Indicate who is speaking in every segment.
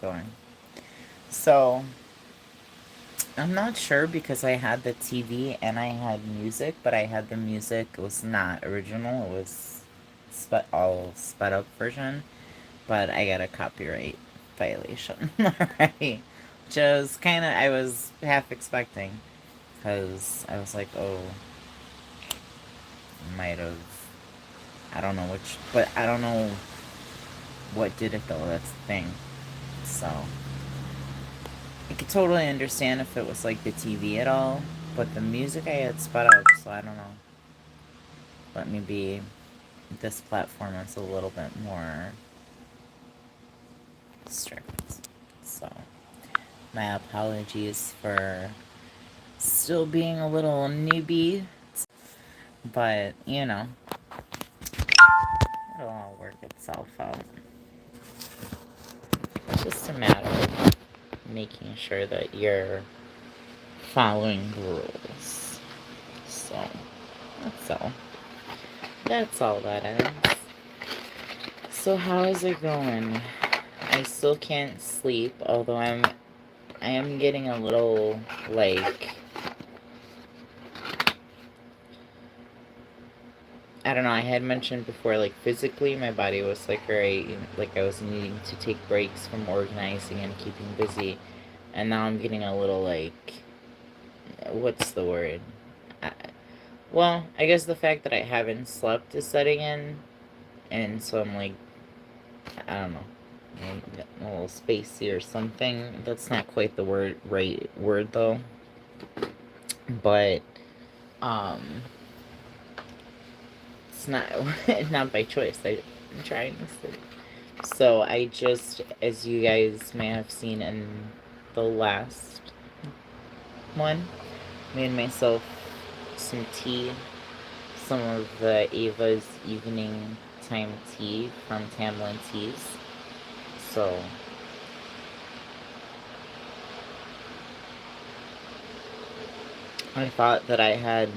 Speaker 1: going. So, I'm not sure because I had the TV and I had music, but I had the music, it was not original, it was all sped up version, but I got a copyright violation. Alright. Which was kind of, I was half expecting, because I was like, oh, might have, I don't know which, but I don't know what did it though, that's the thing. So, I could totally understand if it was like the TV at all, but the music I had sped up, so I don't know. But maybe this platform is a little bit more strict. So, my apologies for still being a little newbie, but you know, it'll all work itself out. It's just a matter of making sure that you're following the rules. So, that's all. That's all that is. So how is it going? I still can't sleep, although I am getting a little, like, I don't know, I had mentioned before, like, physically my body was, like, very, like, I was needing to take breaks from organizing and keeping busy, and now I'm getting a little, like, what's the word? Well, I guess the fact that I haven't slept is setting in, and so I'm, like, I don't know, a little spacey or something. That's not quite the right word though. But it's not not by choice. I'm trying to sleep. So I just, as you guys may have seen in the last one, made myself some tea. Some of the Ava's evening time tea from Tamlin Teas. So I thought that I had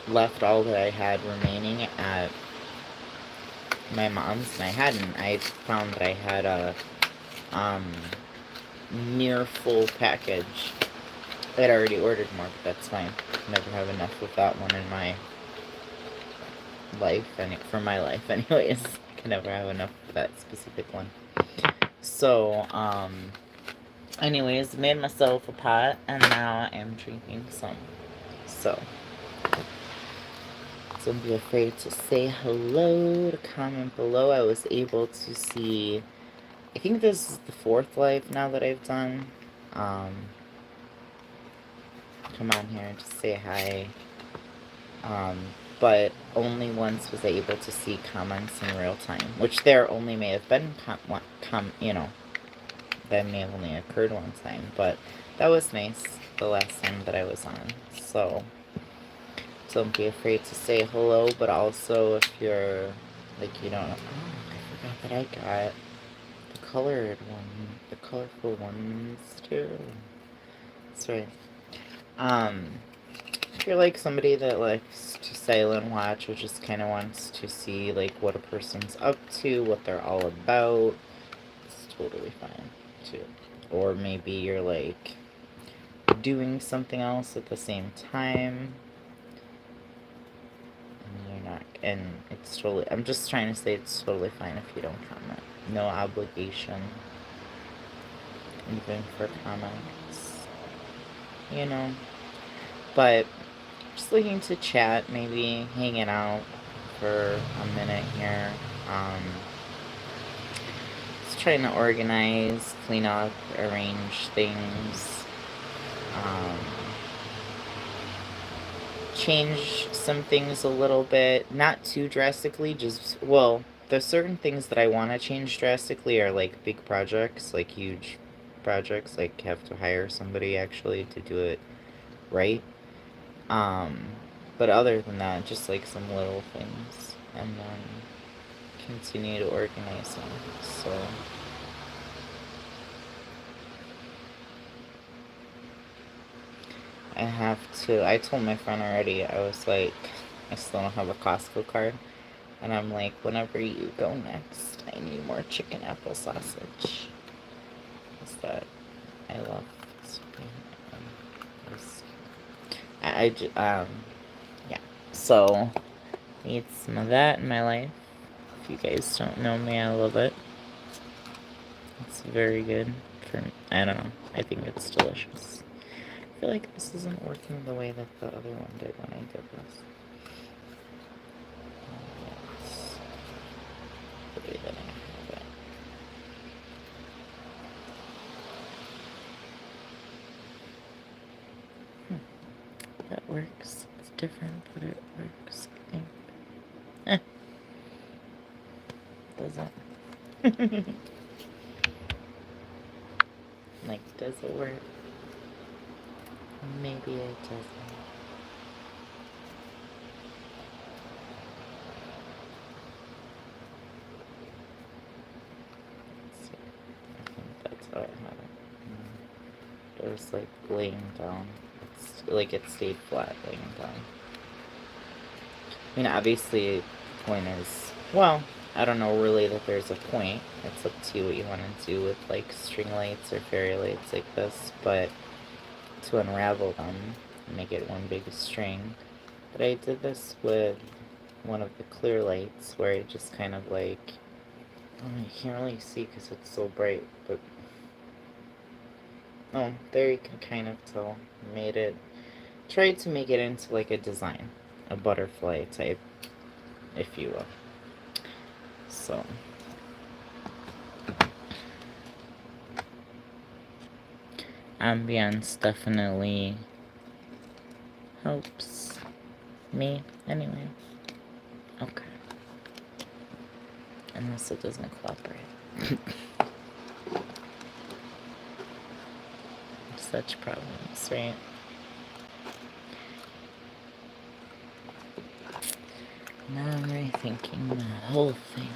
Speaker 1: left all that I had remaining at my mom's, and I hadn't. I found that I had a near full package. I'd already ordered more, but that's fine. Never have enough of that one in my life, and for my life anyways. I can never have enough of that specific one. So, anyways, made myself a pot, and now I'm drinking some. So, don't be afraid to say hello, to comment below. I was able to see, I think this is the 4th live now that I've done. Come on here and just say hi. But only once was I able to see comments in real time, which there only may have been you know, that may have only occurred one time, but that was nice the last time that I was on. So don't be afraid to say hello, but also if you're, like, you don't know, oh, I forgot that I got the colored one, the colorful ones too. That's right. If you're like somebody that likes to silent watch or just kind of wants to see like what a person's up to, what they're all about, it's totally fine too. Or maybe you're like doing something else at the same time, you're not, and it's totally, I'm just trying to say it's totally fine if you don't comment. No obligation, even for comments, you know. But just looking to chat, maybe hanging out for a minute here. Just trying to organize, clean up, arrange things. Change some things a little bit, not too drastically, just, well, there's certain things that I want to change drastically are like big projects, like huge projects, like have to hire somebody actually to do it right. But other than that, just like some little things, and then continue to organize them. So I told my friend already, I was like, I still don't have a Costco card. And I'm like, whenever you go next, I need more chicken apple sausage. is that I love this. Yeah. So, need some of that in my life. If you guys don't know me, I love it. It's very good for me. I don't know. I think it's delicious. I feel like this isn't working the way that the other one did when I did this. Yes. The way that I have it. That works. It's different, but it works, I think. Doesn't. Like, does it work? Maybe it doesn't. Let's see. I think that's how I have it. It was like laying down. It's like it stayed flat laying down. I mean, obviously, the point is, well, I don't know really that there's a point. It's up to you what you want to do with like string lights or fairy lights like this, but to unravel them and make it one big string. But I did this with one of the clear lights where I just kind of like, oh, you can't really see because it's so bright, but oh, there you can kind of tell. Tried to make it into like a design, a butterfly type, if you will. So ambience definitely helps me anyway. Okay. Unless it doesn't cooperate. Such problems, right? Now I'm rethinking the whole thing.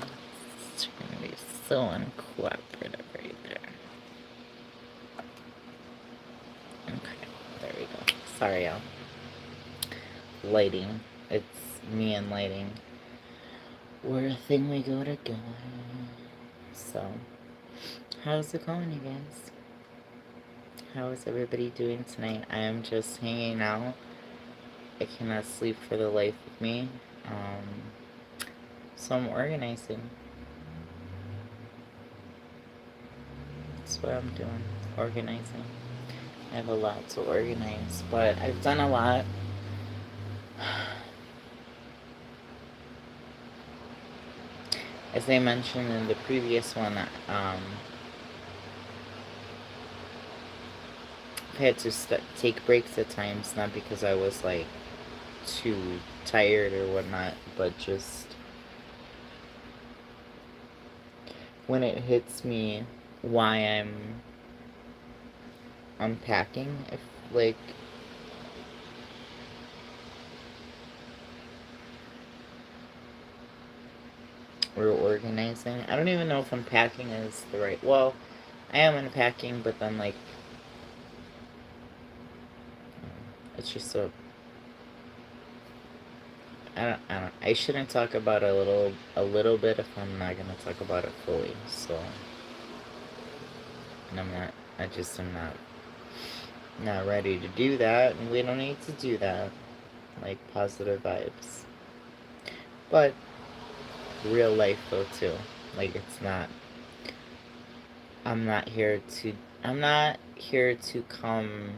Speaker 1: It's gonna be so uncooperative right there. Okay, there we go. Sorry, y'all. Lighting. It's me and lighting. We're a thing we go together. So, how's it going, you guys? How is everybody doing tonight? I am just hanging out. I cannot sleep for the life of me. So I'm organizing. That's what I'm doing. Organizing. I have a lot to organize, but I've done a lot. As I mentioned in the previous one, I've had to take breaks at times, not because I was like too tired or whatnot, but just when it hits me why I'm unpacking, if like or organizing. I don't even know if unpacking is the right, well, I am unpacking, but then like it's just so I shouldn't talk about a little bit if I'm not gonna talk about it fully. So, and I just am not ready to do that, and we don't need to do that. Like positive vibes, but real life though too. Like I'm not here to come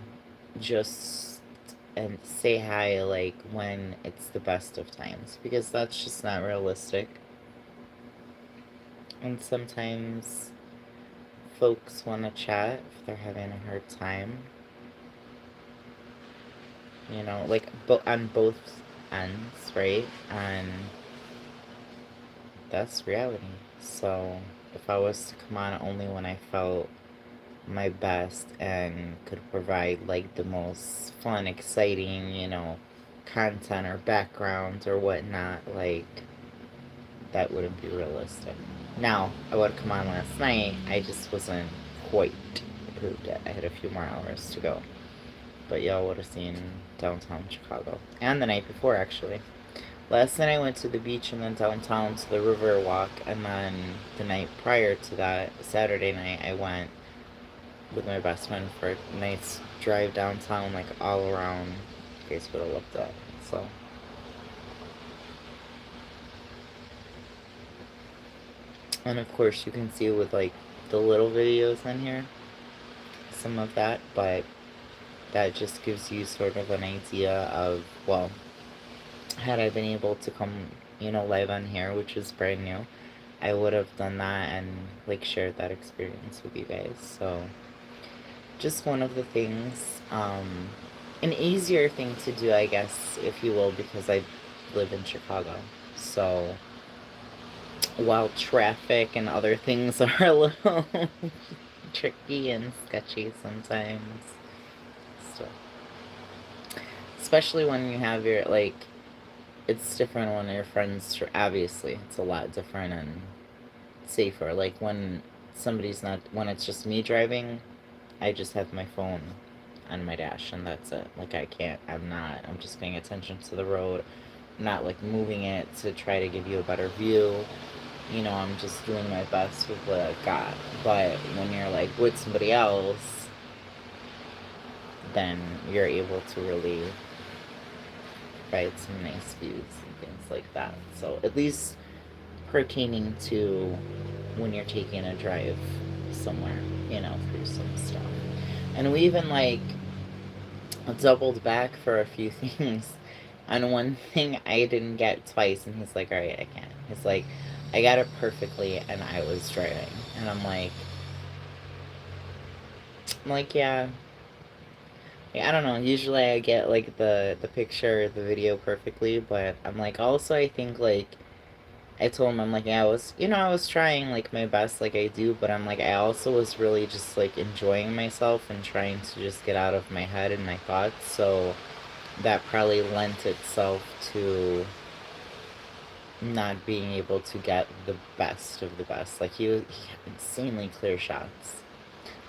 Speaker 1: just and say hi like when it's the best of times, because that's just not realistic. And sometimes folks want to chat if they're having a hard time, you know, like on both ends, right? And that's reality. So if I was to come on only when I felt my best and could provide like the most fun, exciting, you know, content or background or whatnot, like that wouldn't be realistic. Now, I would have come on last night, I just wasn't quite approved yet. I had a few more hours to go. But y'all would have seen downtown Chicago. And the night before, actually. Last night I went to the beach and then downtown to the river walk, and then the night prior to that, Saturday night, I went with my best friend for a nice drive downtown, like all around. You guys would have looked at. So, and of course, you can see with like the little videos in here, some of that, but that just gives you sort of an idea of, well, had I been able to come, live on here, which is brand new, I would have done that and like shared that experience with you guys. So just one of the things, an easier thing to do, I guess, if you will, because I live in Chicago. So while traffic and other things are a little tricky and sketchy sometimes, still, especially when you have your like, it's different when your friends. Obviously, it's a lot different and safer. Like when when it's just me driving, I just have my phone on my dash and that's it. Like I'm just paying attention to the road. I'm not like moving it to try to give you a better view. I'm just doing my best with what I've got. But when you're like with somebody else, then you're able to really provide some nice views and things like that. So at least pertaining to when you're taking a drive somewhere, through some stuff. And we even like doubled back for a few things. On one thing I didn't get twice, and he's like, alright, I can't. He's like, I got it perfectly, and I was driving. And I'm like, yeah. I don't know. Usually I get like the picture, the video perfectly, but I'm like, also I think like I told him, I'm like, yeah, I was trying like my best, like I do, but I'm like, I also was really just like enjoying myself and trying to just get out of my head and my thoughts. So that probably lent itself to not being able to get the best of the best. Like he had insanely clear shots.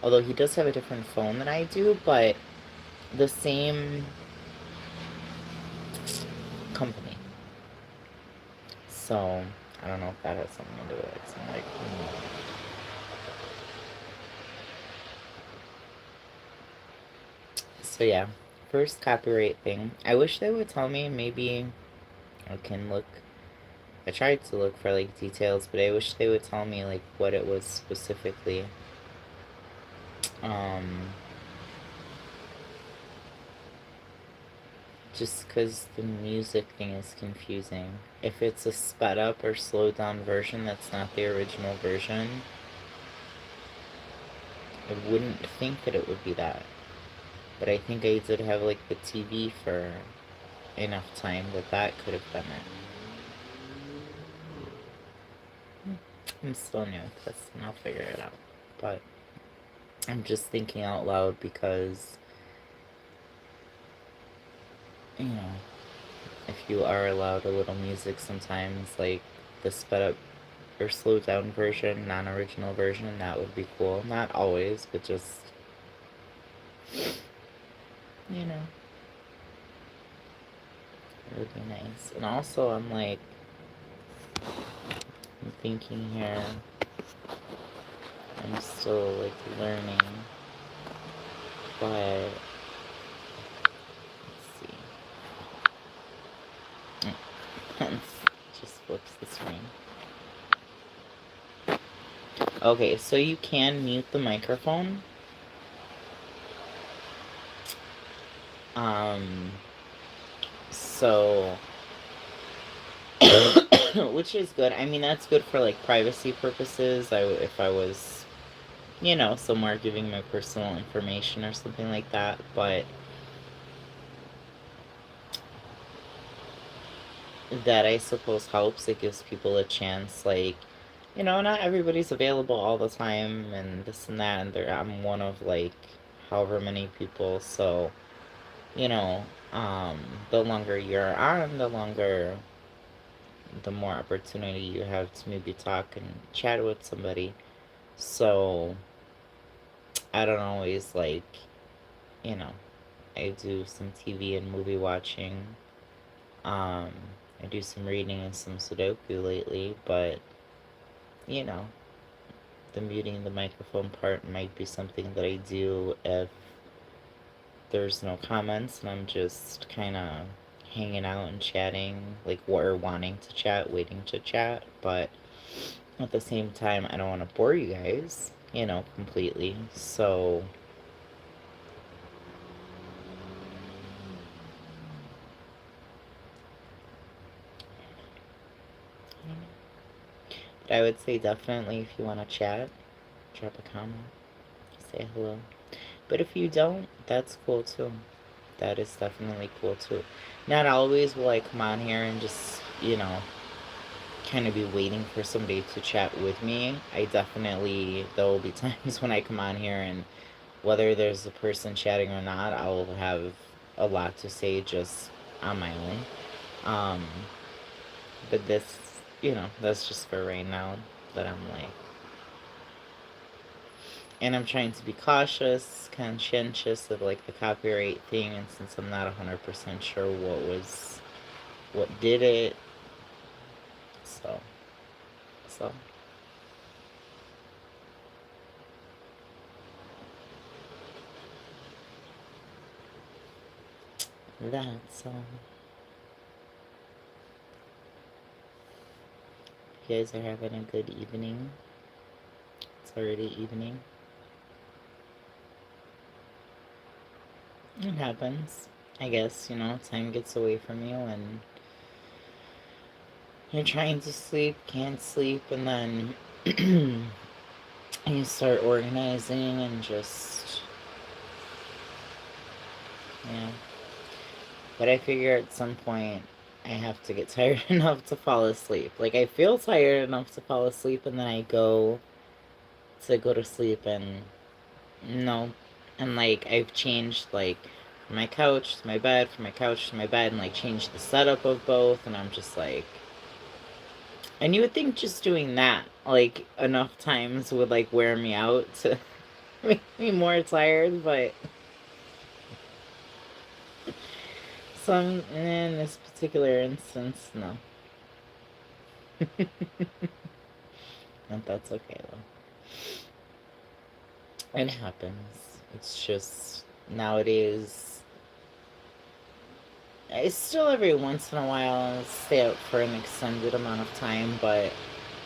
Speaker 1: Although he does have a different phone than I do, but the same company. So I don't know if that has something to do with it. So I'm like, So yeah, first copyright thing. I wish they would tell me. Maybe I can look. I tried to look for like details, but I wish they would tell me like what it was specifically. Um, just because the music thing is confusing. If it's a sped up or slowed down version that's not the original version, I wouldn't think that it would be that. But I think I did have like the TV for enough time that could have been it. I'm still new at this and I'll figure it out. But I'm just thinking out loud because, you know, if you are allowed a little music sometimes, like the sped up or slowed down version, non original version, that would be cool. Not always, but just, you know, it would be nice. And also, I'm thinking here, I'm still like learning, but let's see. Just flips the screen. Okay, so you can mute the microphone. So which is good. I mean, that's good for like privacy purposes. If I was, somewhere giving my personal information or something like that, but that I suppose helps. It gives people a chance, like, not everybody's available all the time and this and that, and I'm one of like however many people, so you know, um, the longer you're on, the more opportunity you have to maybe talk and chat with somebody. So I don't always like, you know, I do some TV and movie watching. Um, I do some reading and some Sudoku lately, but you know, the muting the microphone part might be something that I do if there's no comments and I'm just kind of hanging out and chatting, like, or wanting to chat, waiting to chat, but at the same time, I don't want to bore you guys, completely. So, but I would say definitely if you want to chat, drop a comment, say hello. But if you don't, that's cool too. That is definitely cool too. Not always will I come on here and just, kind of be waiting for somebody to chat with me. There will be times when I come on here and whether there's a person chatting or not, I will have a lot to say just on my own. Um, but that's just for right now that I'm like, and I'm trying to be cautious, conscientious of like the copyright thing, and since I'm not 100% sure what did it, so that's you guys are having a good evening. It's already evening. It happens. I guess, time gets away from you and you're trying to sleep, can't sleep, and then you start organizing and just, yeah. But I figure at some point I have to get tired enough to fall asleep. Like, I feel tired enough to fall asleep, and then I go to sleep, and no. And, like, I've changed, like, from my couch to my bed, from my couch to my bed, and, like, changed the setup of both, and I'm just like... And you would think just doing that, like, enough times would, like, wear me out to make me more tired, but... in this particular instance, no. And that's okay, though. It happens. It's just, nowadays, I still every once in a while stay up for an extended amount of time, but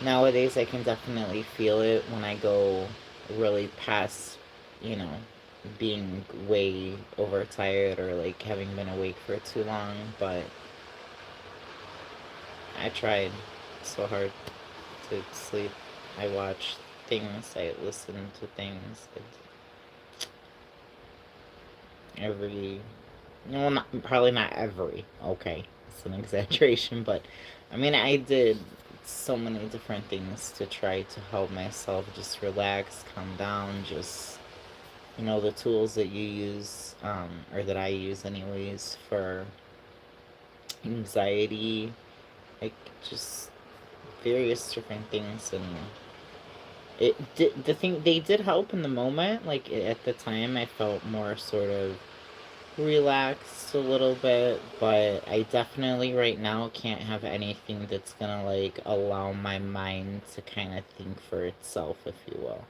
Speaker 1: nowadays I can definitely feel it when I go really past, you know, being way overtired or like having been awake for too long, but I tried so hard to sleep. I watched things, I listened to things. Every, no, probably not every, okay, it's an exaggeration, but I mean, I did so many different things to try to help myself just relax, calm down, just, the tools that you use, or that I use anyways, for anxiety, like, just various different things, and they did help in the moment, like, at the time, I felt more sort of relaxed a little bit, but I definitely right now can't have anything that's gonna like allow my mind to kind of think for itself, if you will.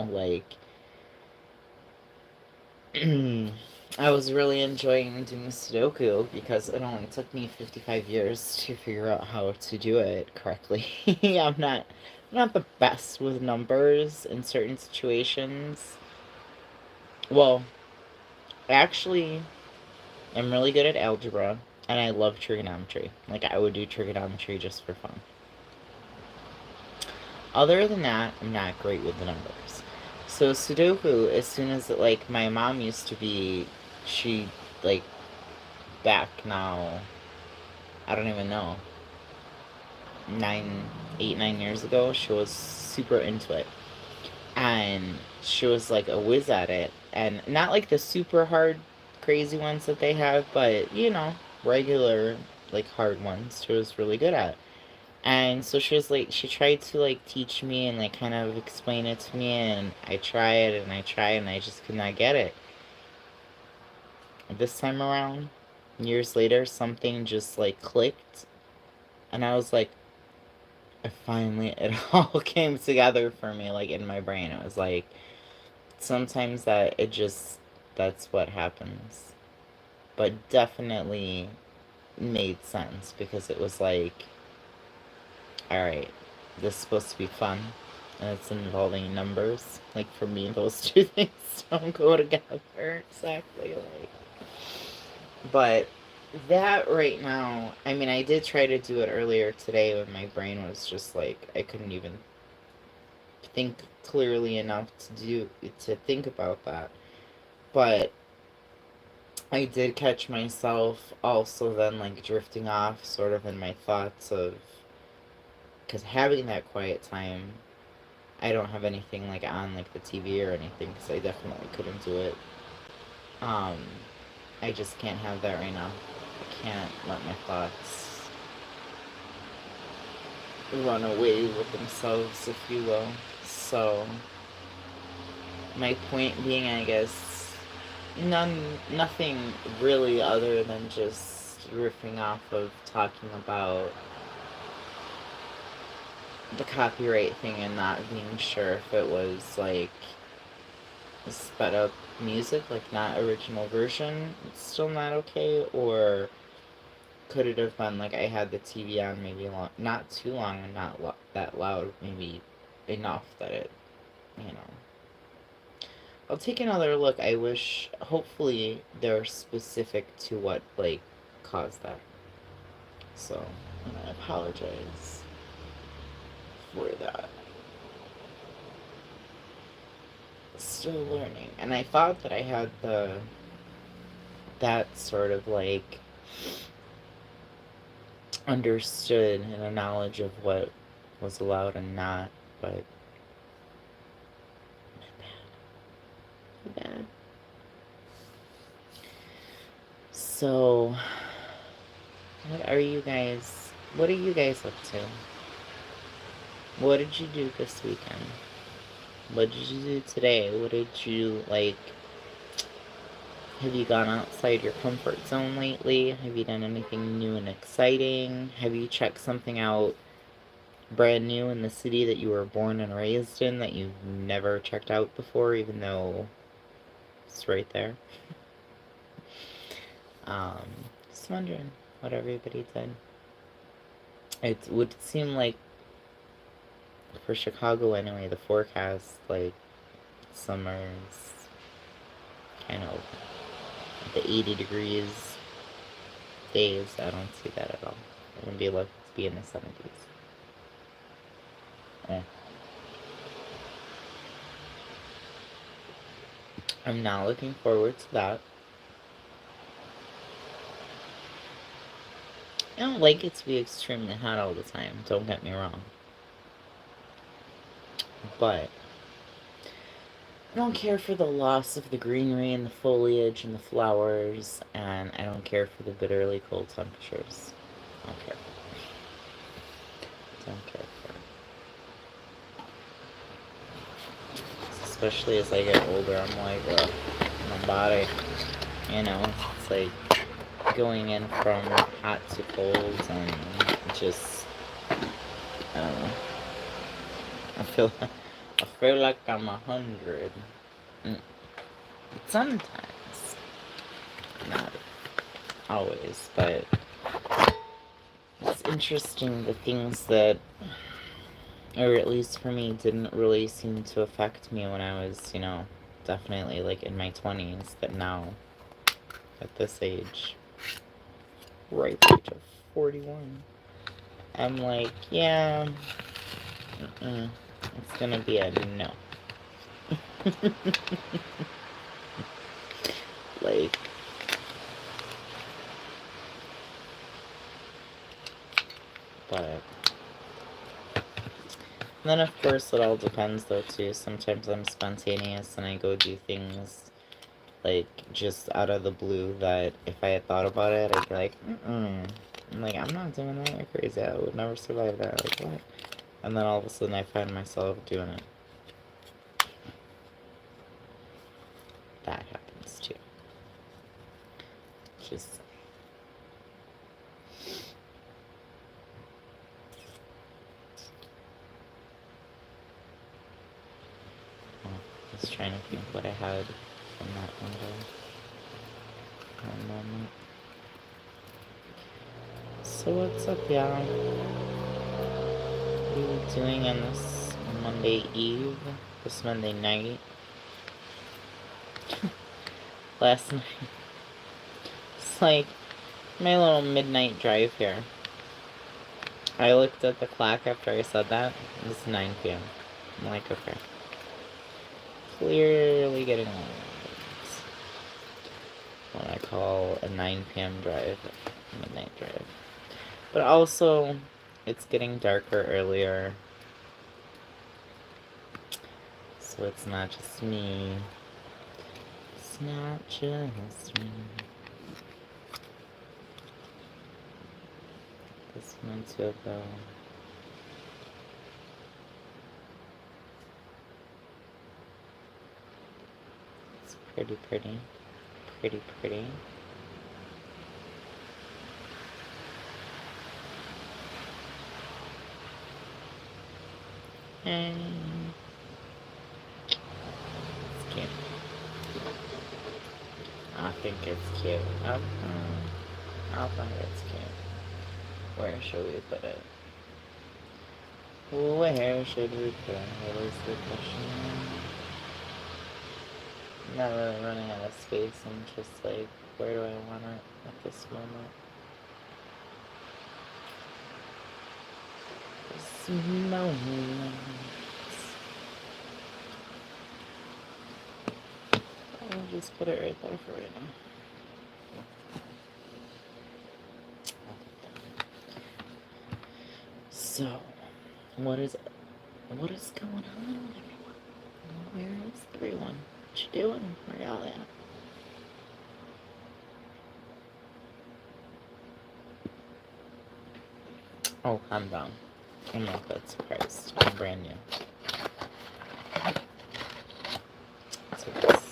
Speaker 1: Like I was really enjoying doing Sudoku because it only took me 55 years to figure out how to do it correctly. I'm not the best with numbers in certain situations. Well, actually, I'm really good at algebra, and I love trigonometry. Like, I would do trigonometry just for fun. Other than that, I'm not great with the numbers. So Sudoku, as soon as, like, my mom used to be, she, like, back now, I don't even know, 9 years ago, she was super into it. And she was, like, a whiz at it. And not, like, the super hard, crazy ones that they have, but, regular, like, hard ones she was really good at. And so she was, like, she tried to, like, teach me and, like, kind of explain it to me, and I tried, and I tried, and I just could not get it. This time around, years later, something just, like, clicked, and I was like, it all came together for me, like, in my brain. It was like, sometimes that's what happens. But definitely made sense, because it was like, alright, this is supposed to be fun, and it's involving numbers. Like, for me, those two things don't go together exactly, like. But that right now, I mean, I did try to do it earlier today when my brain was just like, I couldn't even think clearly enough to think about that. But I did catch myself also then, like, drifting off sort of in my thoughts of, because having that quiet time, I don't have anything like on like the TV or anything, because I definitely couldn't do it. Um, I just can't have that right now. I can't let my thoughts run away with themselves, if you will. So, my point being, I guess, nothing really other than just riffing off of talking about the copyright thing and not being sure if it was like sped up music, like not original version, it's still not okay, or could it have been like I had the TV on maybe not too long and not that loud, maybe enough that it, you know. I'll take another look. I wish, hopefully, they're specific to what, like, caused that. So, and I apologize for that. Still learning. And I thought that I had that sort of, like, understood and a knowledge of what was allowed and not, but my bad. So, what are you guys up to? What did you do this weekend? What did you do today? What did you, like, have you gone outside your comfort zone lately? Have you done anything new and exciting? Have you checked something out brand new in the city that you were born and raised in that you've never checked out before, even though it's right there? Um, just wondering what everybody did. It would seem like, for Chicago anyway, the forecast, like, summer's kind of the 80 degrees days. I don't see that at all. It would be lucky to be in the 70s. Eh. I'm not looking forward to that. I don't like it to be extremely hot all the time, don't get me wrong. But I don't care for the loss of the greenery and the foliage and the flowers, and I don't care for the bitterly cold temperatures. I don't care. Don't care for it. Especially as I get older, I'm like, my body, it's like going in from hot to cold, and just, I don't know. I feel like I'm 100. Sometimes, not always, but it's interesting the things that, or at least for me, didn't really seem to affect me when I was, definitely like in my 20s, that now, at this age, ripe age of 41, I'm like, yeah, it's gonna be a no. Like, but then of course it all depends though too. Sometimes I'm spontaneous and I go do things like just out of the blue that if I had thought about it, I'd be like, I'm like, I'm not doing that. You're crazy. I would never survive that. Like, what? And then all of a sudden I find myself doing it. That happens too. Just Just trying to think what I had from that window. One moment. So what's up, y'all? What are you doing on this Monday Eve? This Monday night? Last night. It's like my little midnight drive here. I looked at the clock after I said that. It was 9 p.m. I'm like, okay. Clearly getting old. What I call a 9 p.m. drive. Midnight drive. But also, it's getting darker earlier. So it's not just me. It's not just me. This one too, though. It's pretty. Pretty. And it's cute. I think it's cute. I think it's cute. Where should we put it? Where should we put it? What is the question? I'm not really running out of space. I'm just like, where do I want it at this moment? This moment. I'll just put it right there for right now. So, what is going on with everyone? Where is everyone? What you doing? Where y'all at? Oh, I'm done. I'm not that surprised. I'm brand new. So this.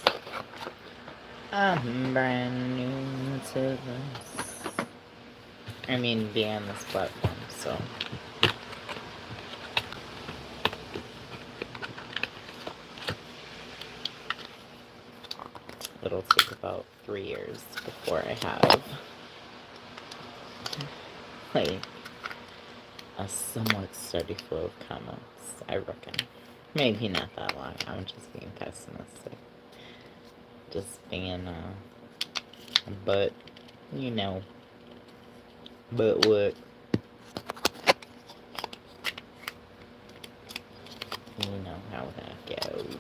Speaker 1: I'm brand new to this. I mean, being on this platform, so. It'll take about 3 years before I have, like, a somewhat steady flow of comments, I reckon. Maybe not that long. I'm just being pessimistic. Just being, but, you know. But what? You know how that goes.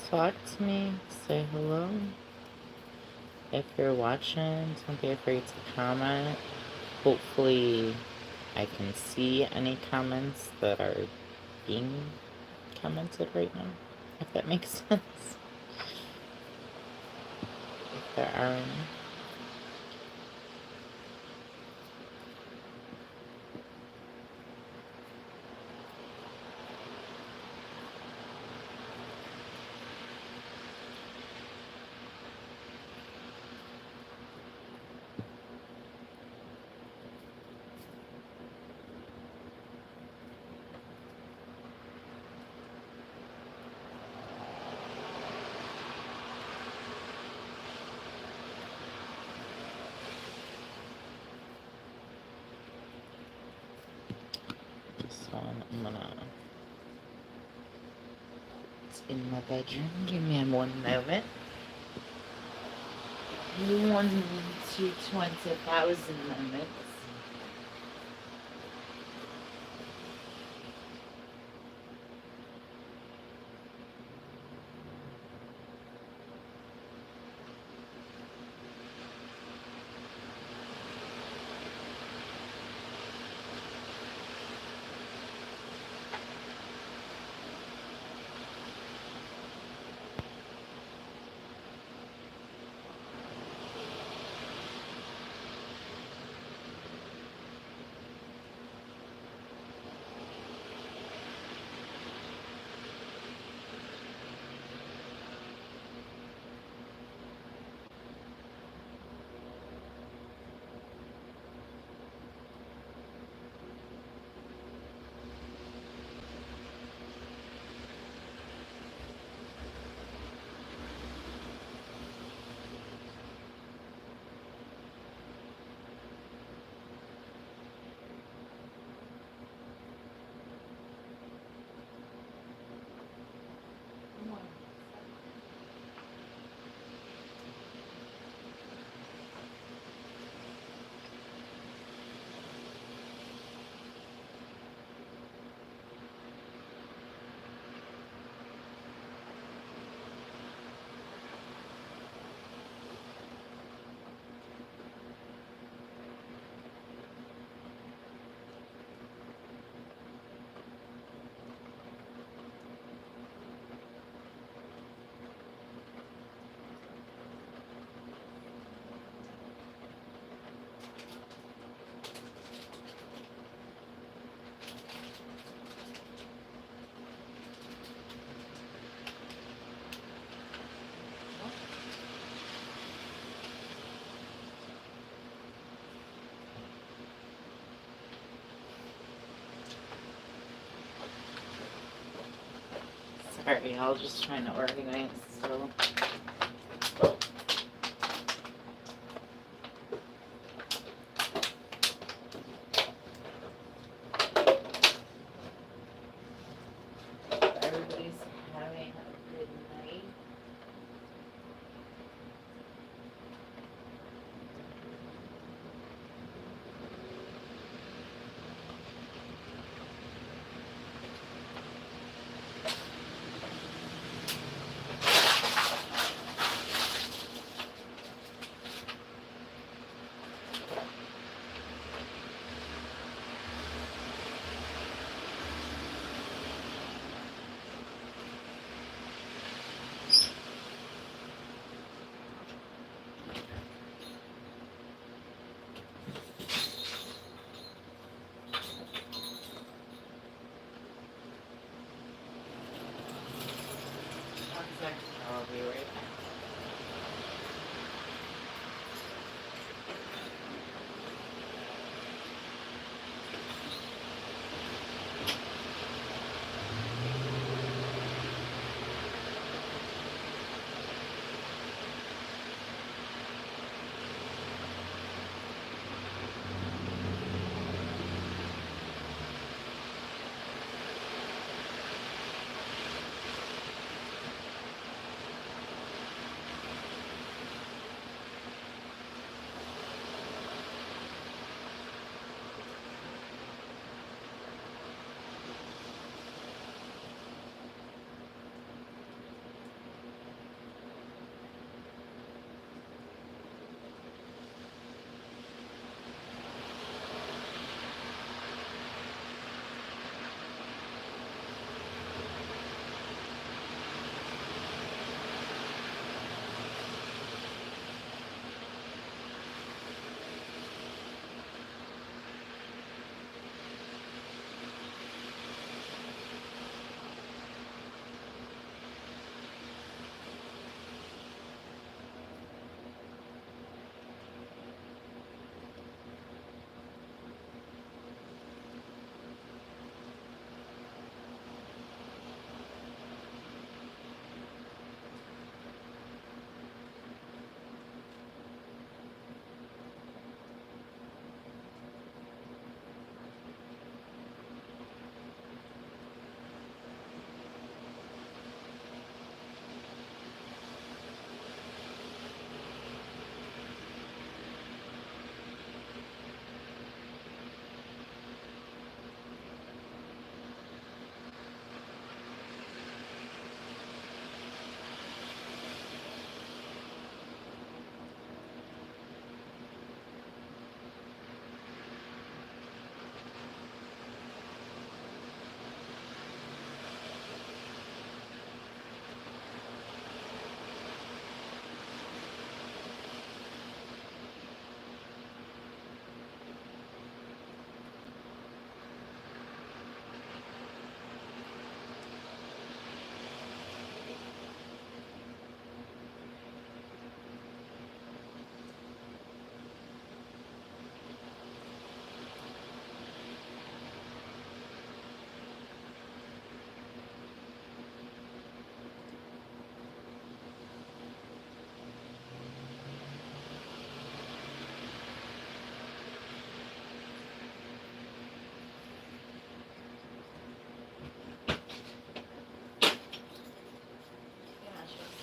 Speaker 1: Talk to me, say hello. If you're watching, don't be afraid to comment. Hopefully, I can see any comments that are being commented right now, if that makes sense. If there are any. I'm gonna. It's in my bedroom. Give me 1 moment. 1 to 20,000 moments. Sorry, I was just trying to organize. So. Everybody's having a good night. One second, I'll be right back.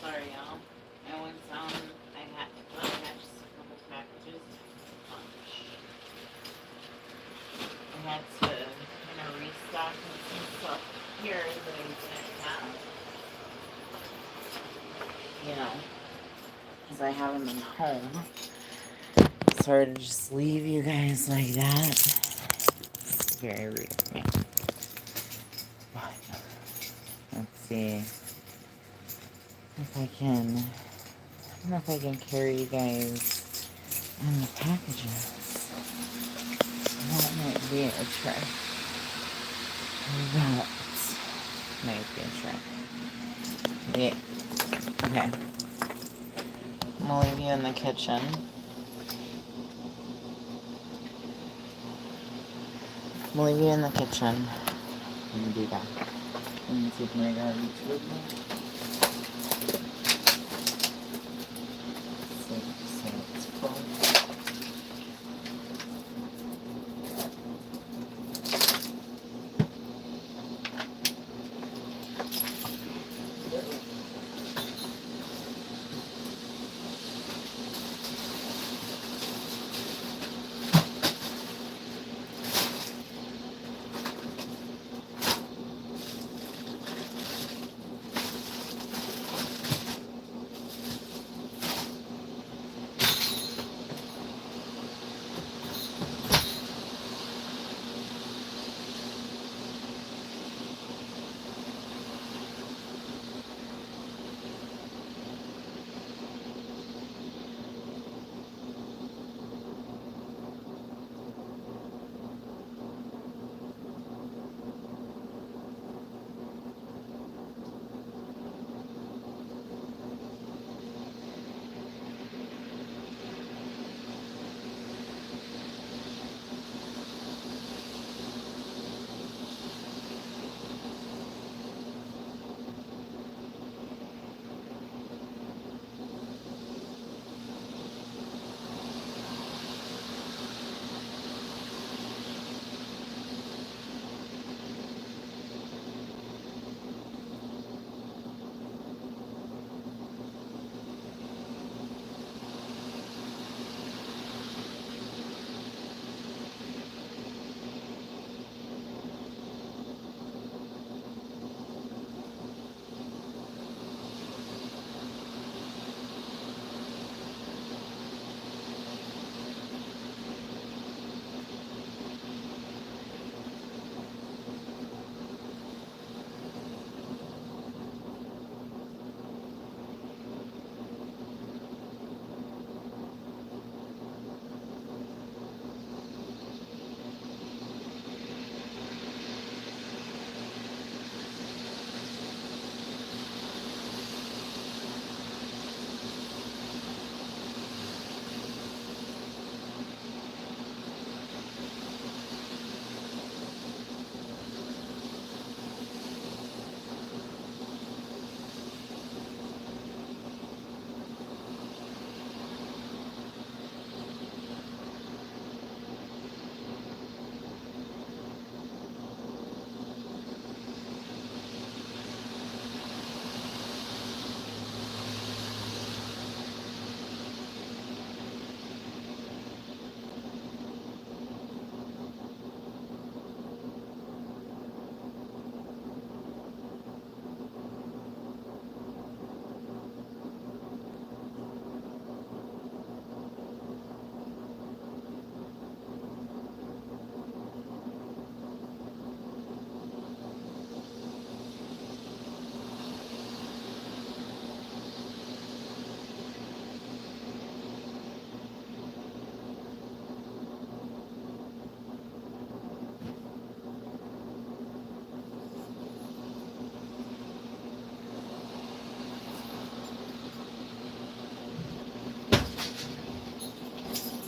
Speaker 1: Sorry, y'all. I went down. I had just a couple packages for lunch. I had to kind of restock some stuff here that I didn't have. You know, because I haven't been home. Sorry to just leave you guys like that. It's very rude of me. But let's see if I can. I don't know if I can carry you guys on the packages. That might be a try. That might be a try. Yeah. Okay. I'm gonna leave you in the kitchen. I'm gonna leave you in the kitchen. I'm gonna do that. Let me take my garbage with me. So it's full.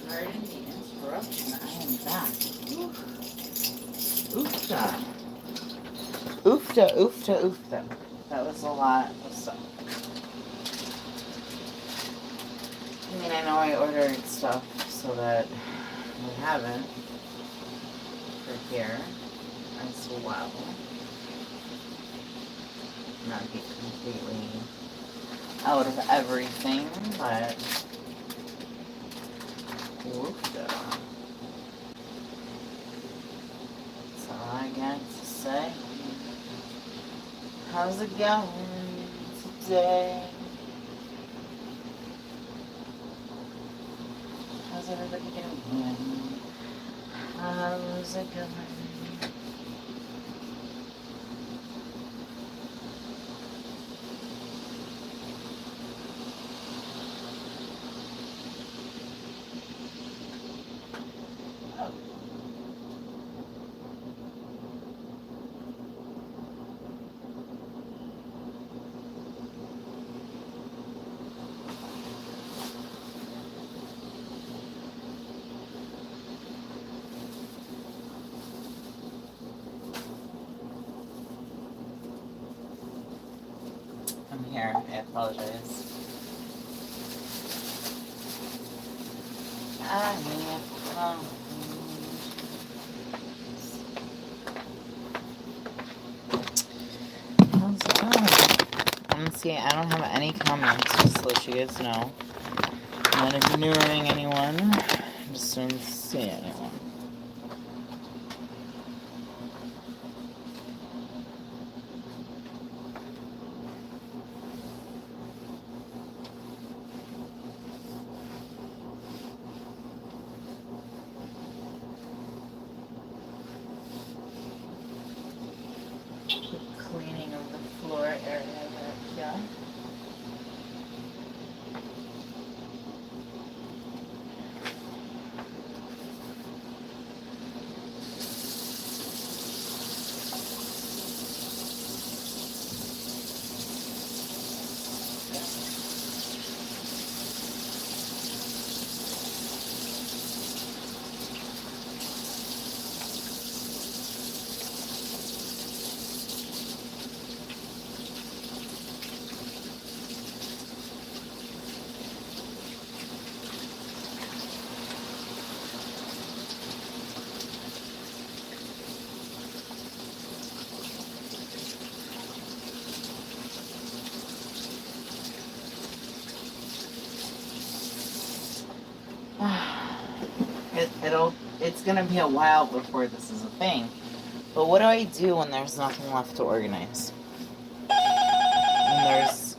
Speaker 1: Pardon the interruption. I am back. Oofta. Oofta, oofta, oofta. That was a lot of stuff. I mean, I know I ordered stuff so that I haven't for here as well. Not be completely out of everything, but woofda. That's all I got to say. How's it going today? How's everybody doing? How's it going? I apologize. I Honestly, I don't have any comments, just to let you guys know. I'm not ignoring anyone. I just don't see anyone. Cleaning of the floor area back here. It's gonna be a while before this is a thing. But what do I do when there's nothing left to organize? When there's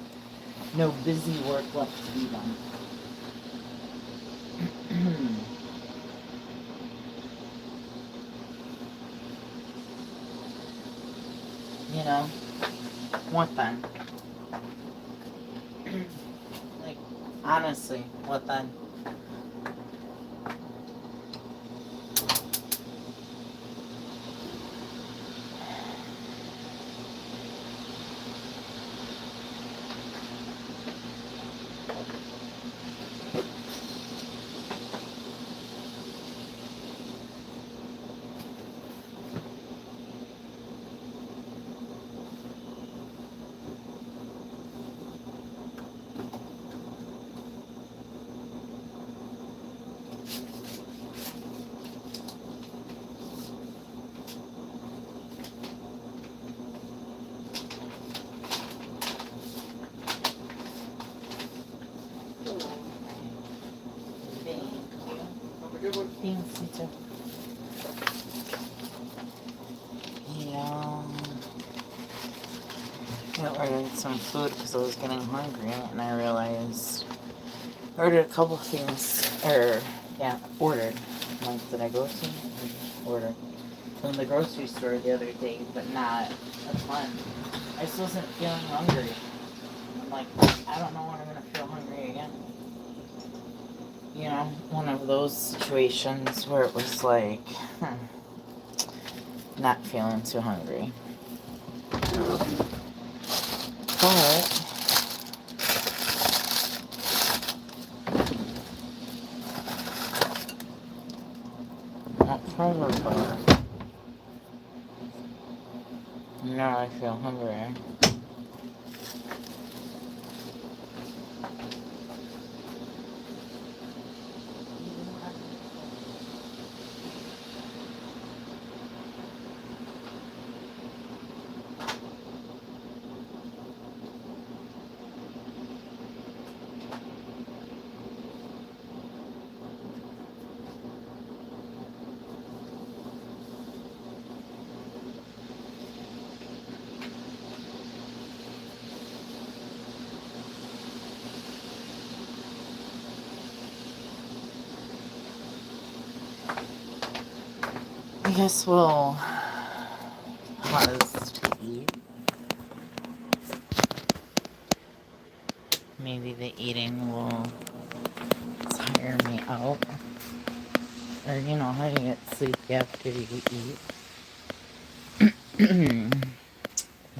Speaker 1: no busy work left to be done? You know? What then? Like, honestly, what then? Thanks, you too. Yeah. I ordered some food because I was getting hungry, and I realized I ordered a couple things, ordered. Like, did I go to? Order from the grocery store the other day, but not a ton. I just wasn't feeling hungry. I'm like, I don't know when I'm gonna feel hungry again. You know, one of those situations where it was like, not feeling too hungry. But not forever, but now I feel hungry. I guess we'll pause to eat. Maybe the eating will tire me out. Or you know how you get sleepy after you eat.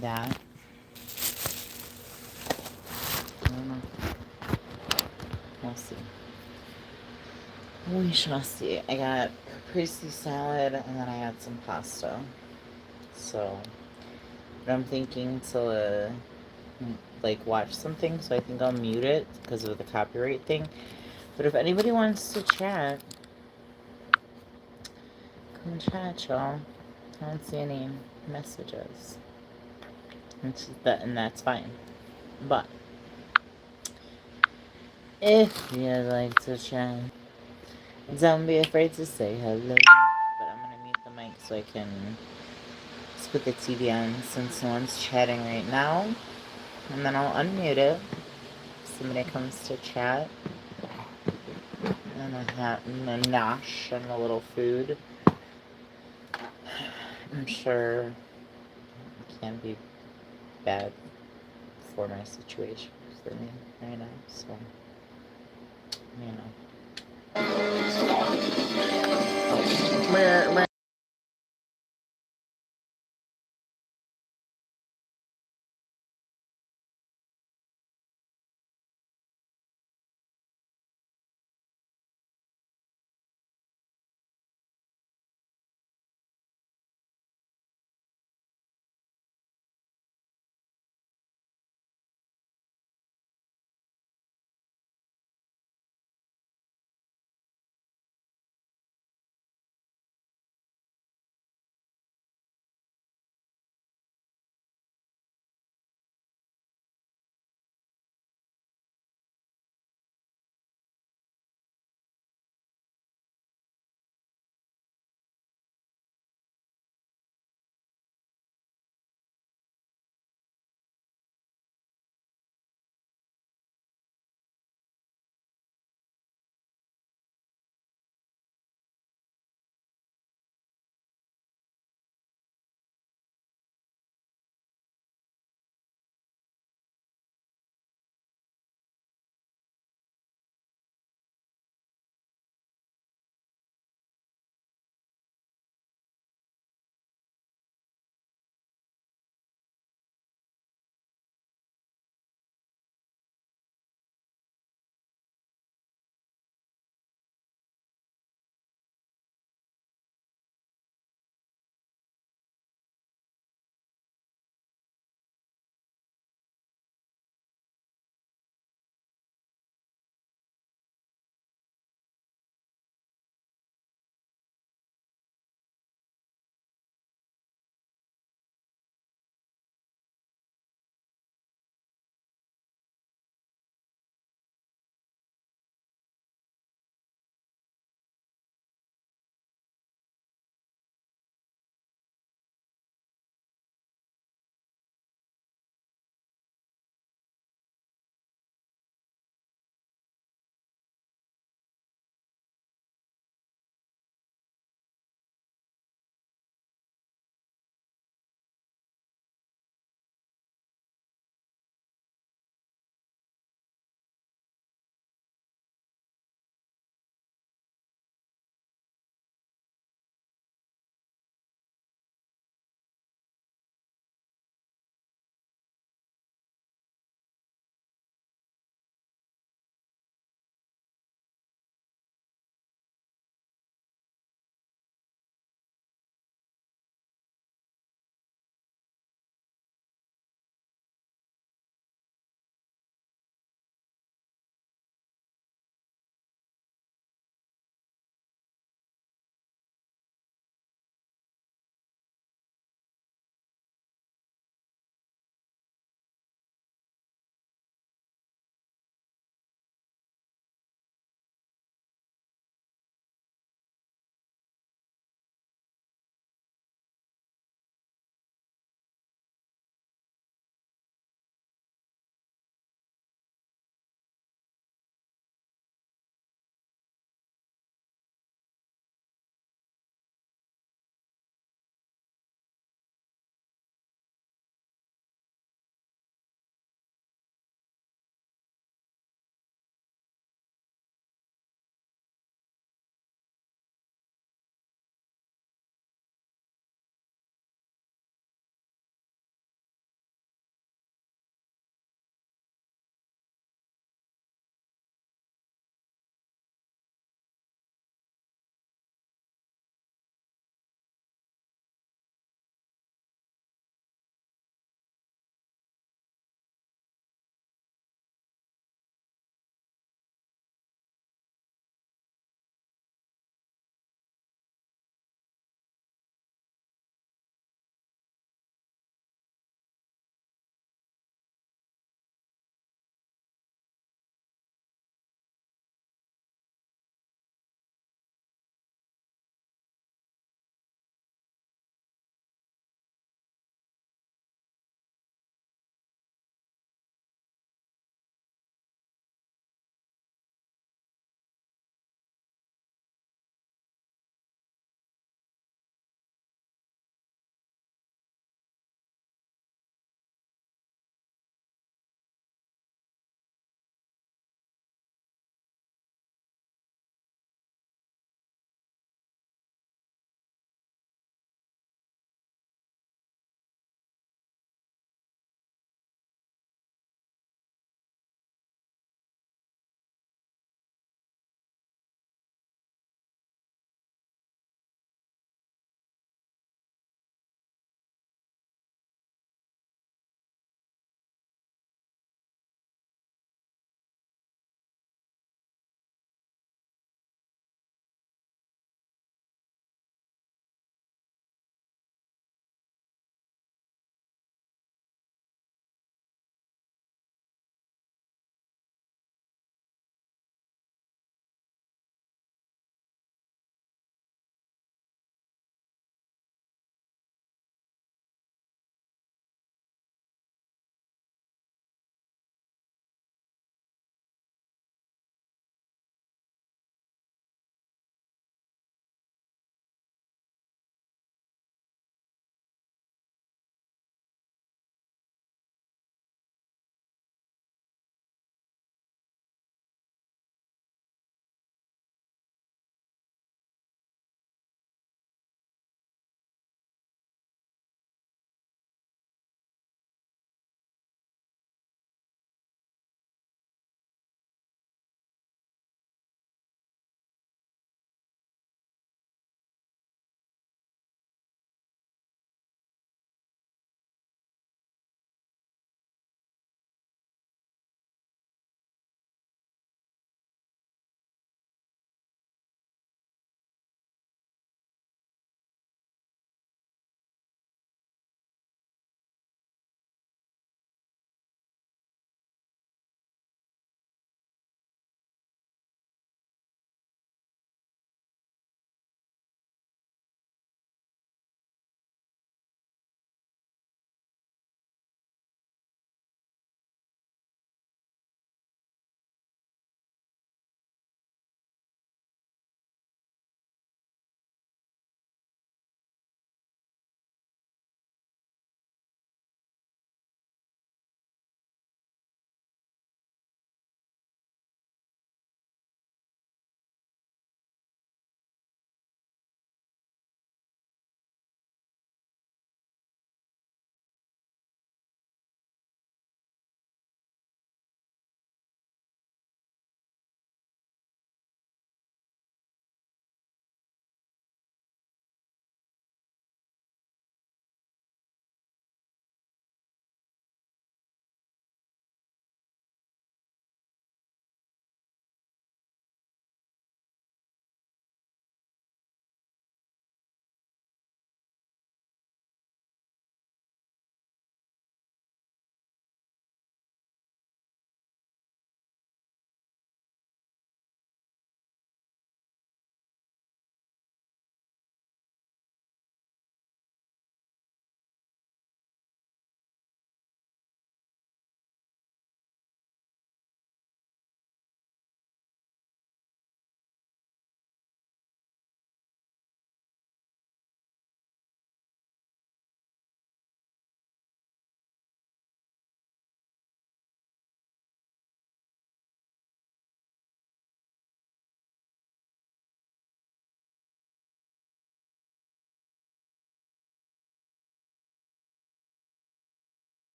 Speaker 1: That. I don't know. We'll see. We shall see. I got caprese salad and then I had some pasta. So, but I'm thinking till like watch something, so I think I'll mute it because of the copyright thing. But if anybody wants to chat, come chat, y'all. I don't see any messages. And that's fine. But if you'd like to chat, don't be afraid to say hello. But I'm gonna mute the mic so I can just put the TV on since no one's chatting right now. And then I'll unmute it. If somebody comes to chat. And a nosh and a little food. I'm sure it can be bad for my situation for me right now, so you know. We're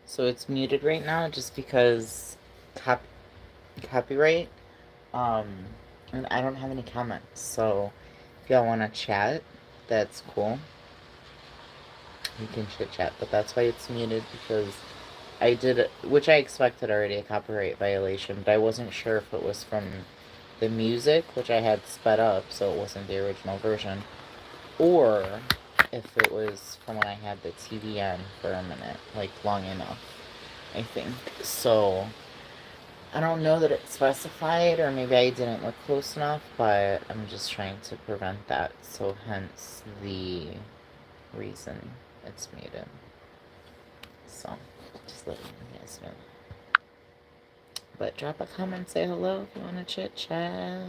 Speaker 1: So it's muted right now just because cop- copyright. Um, and I don't have any comments. So if y'all want to chat, that's cool. We can chit chat, but that's why it's muted because I did, which I expected already, a copyright violation, but I wasn't sure if it was from the music, which I had sped up so it wasn't the original version, or if it was from when I had the TV on for a minute, like long enough, I think. So I don't know that it's specified, or maybe I didn't look close enough, but I'm just trying to prevent that, so hence the reason it's muted. So, just letting you guys know. But drop a comment, say hello if you want to chit chat.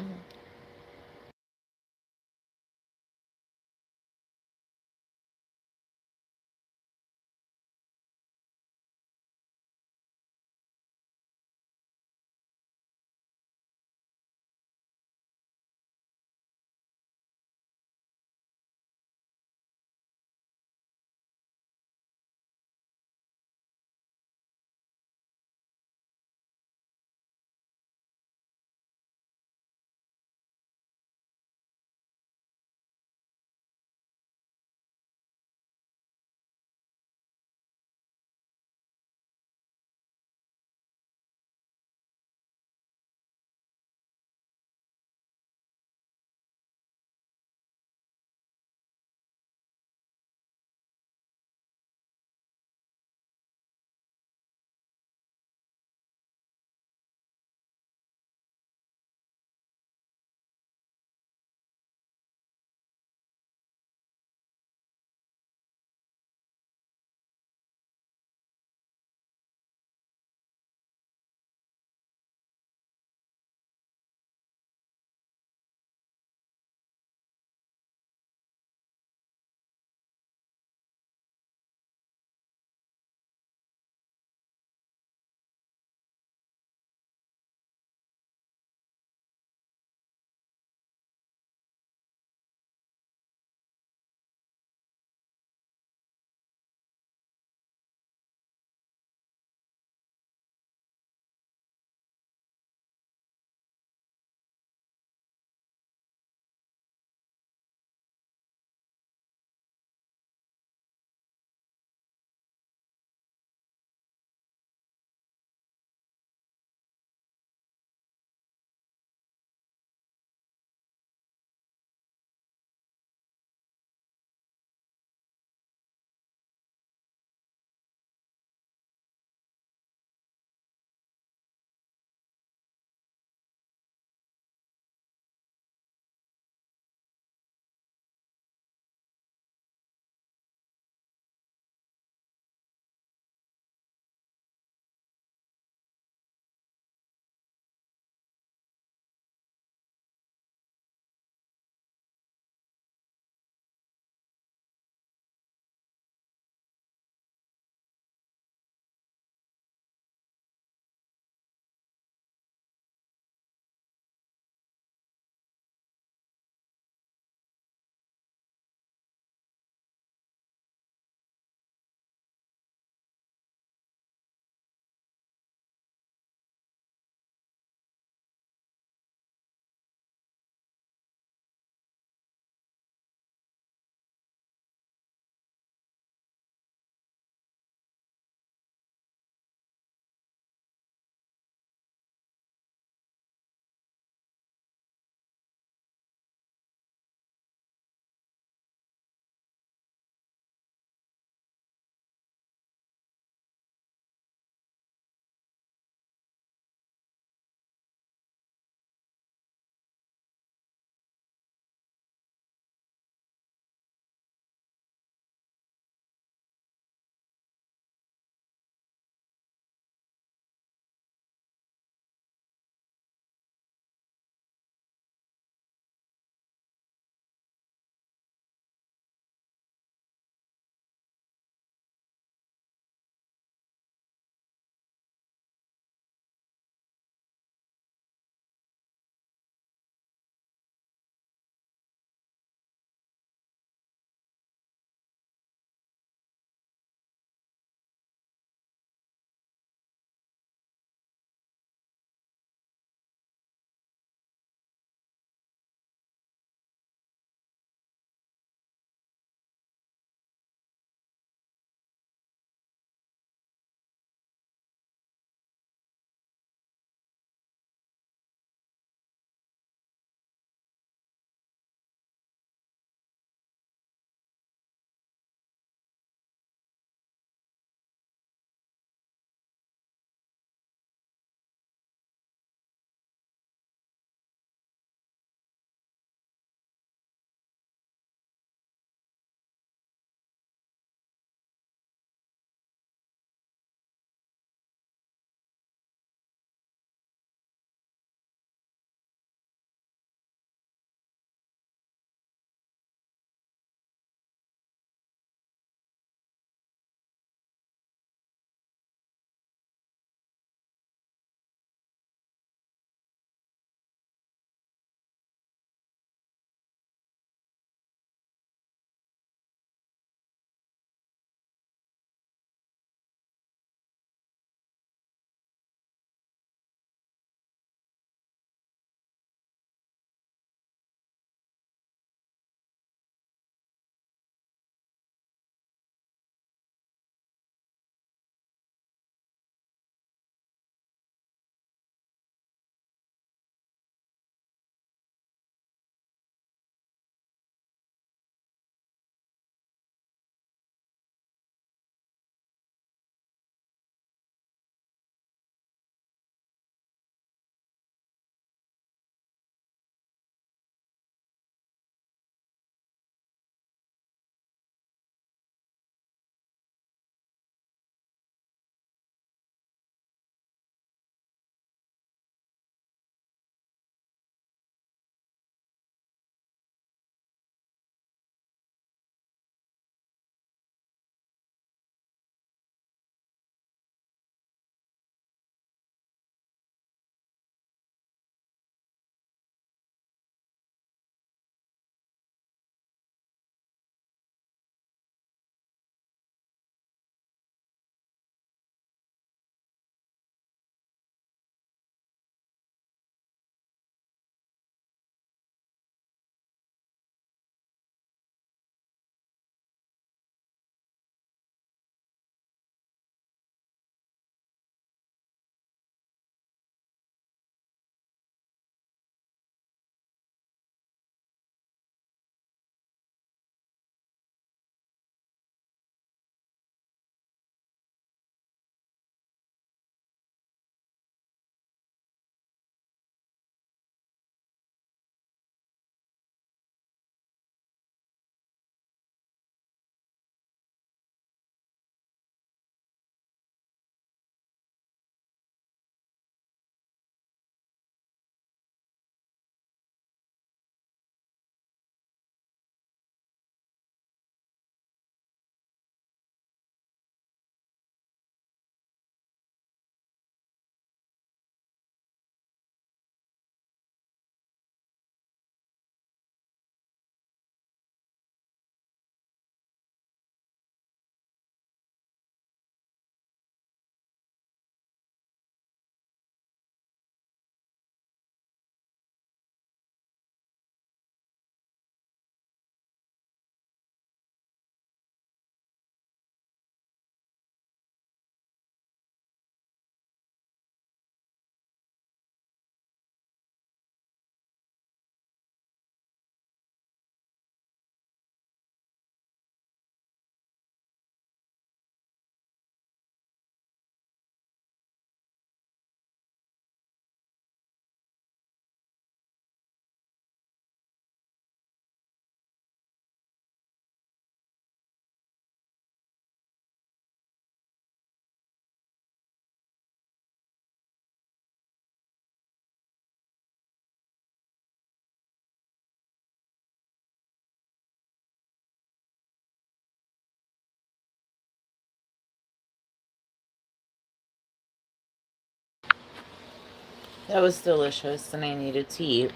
Speaker 1: That was delicious, and I needed to eat.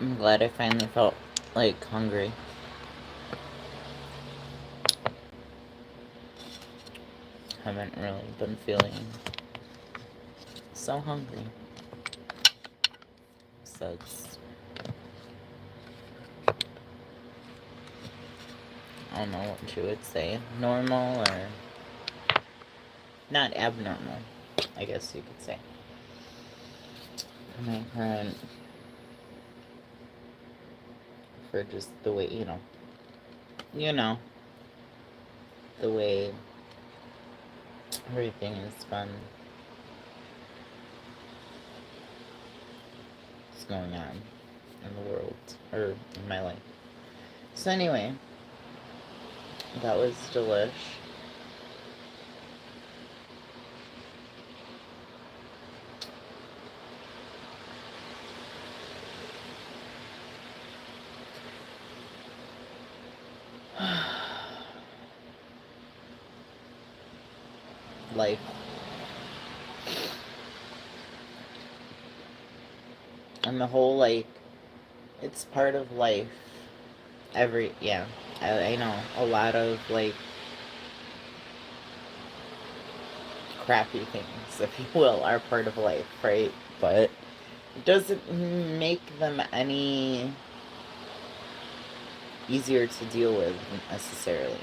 Speaker 1: I'm glad I finally felt like hungry. Haven't really been feeling so hungry. So it's, I don't know what you would say, normal or not abnormal, I guess you could say. My current, for just the way, you know, the way everything has been is going on in the world, or in my life. So anyway, that was delish. Life. And the whole, like, it's part of life. I know. A lot of, like, crappy things, if you will, are part of life, right? But it doesn't make them any easier to deal with, necessarily.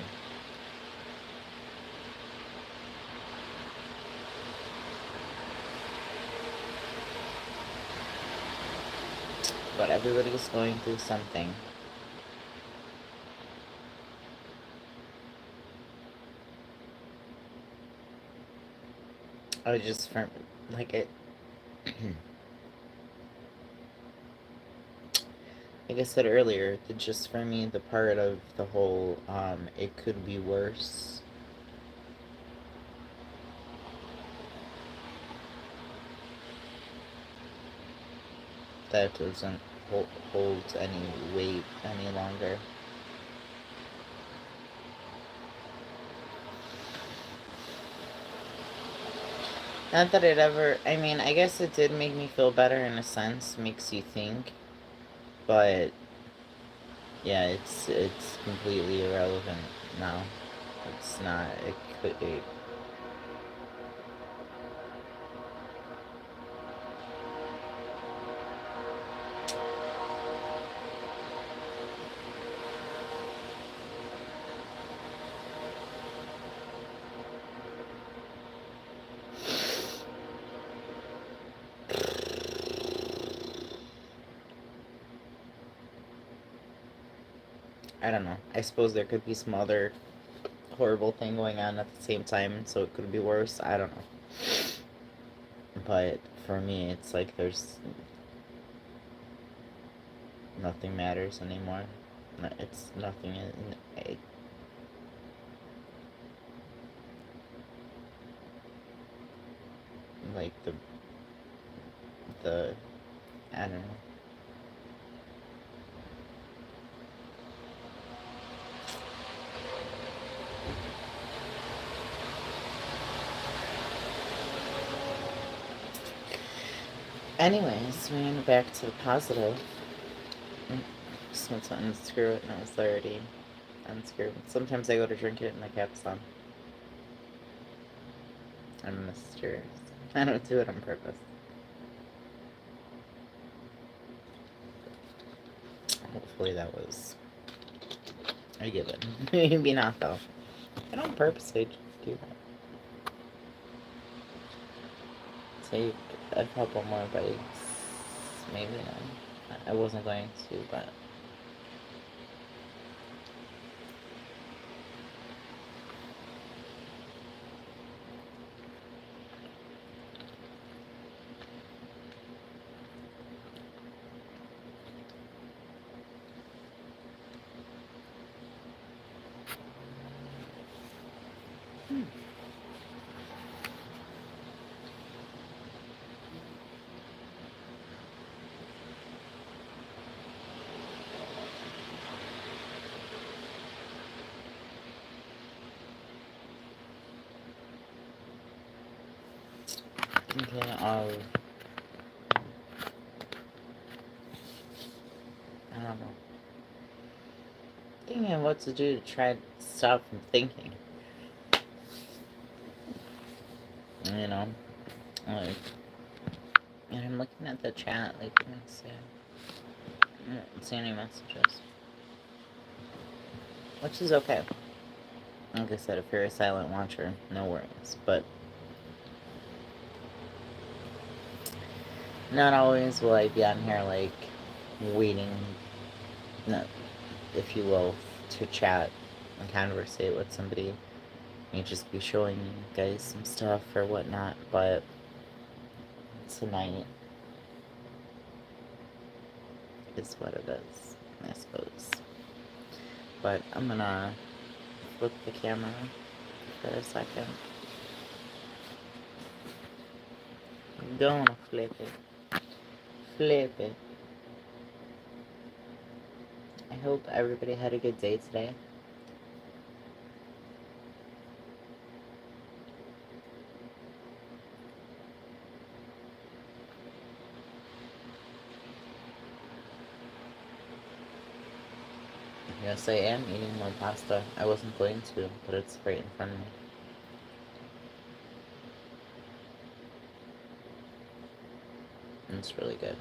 Speaker 1: But everybody's going through something. I just, like, it. Like I said earlier, just for me, the part of the whole, it could be worse. That doesn't hold any weight any longer. Not that it ever, I mean, I guess it did make me feel better in a sense, makes you think, but yeah, it's completely irrelevant now. It's not, it could, I don't know. I suppose there could be some other horrible thing going on at the same time, so it could be worse. I don't know. But for me, it's like there's nothing matters anymore. It's nothing. Like the I don't know. Anyways, we're back to the positive. Just went to unscrew it and it was already unscrewed. Sometimes I go to drink it and the cap's on. I'm mysterious. I don't do it on purpose. Hopefully that was a given. Maybe not though. I don't purposely do that. Take a couple more bites. Maybe not. I wasn't going to, but thinking of don't know. Thinking of what to do to try to stop from thinking. You know? Like, and I'm looking at the chat, like, let me see. I don't see any messages. Which is okay. Like I said, if you're a silent watcher, no worries. But not always will I be on here, like, waiting, no, if you will, to chat and conversate with somebody. May just be showing you guys some stuff or whatnot, but tonight is what it is, I suppose. But I'm gonna flip the camera for a second. I'm gonna flip it. Flip it. I hope everybody had a good day today. Yes, I am eating more pasta. I wasn't going to, but it's right in front of me. And it's really good.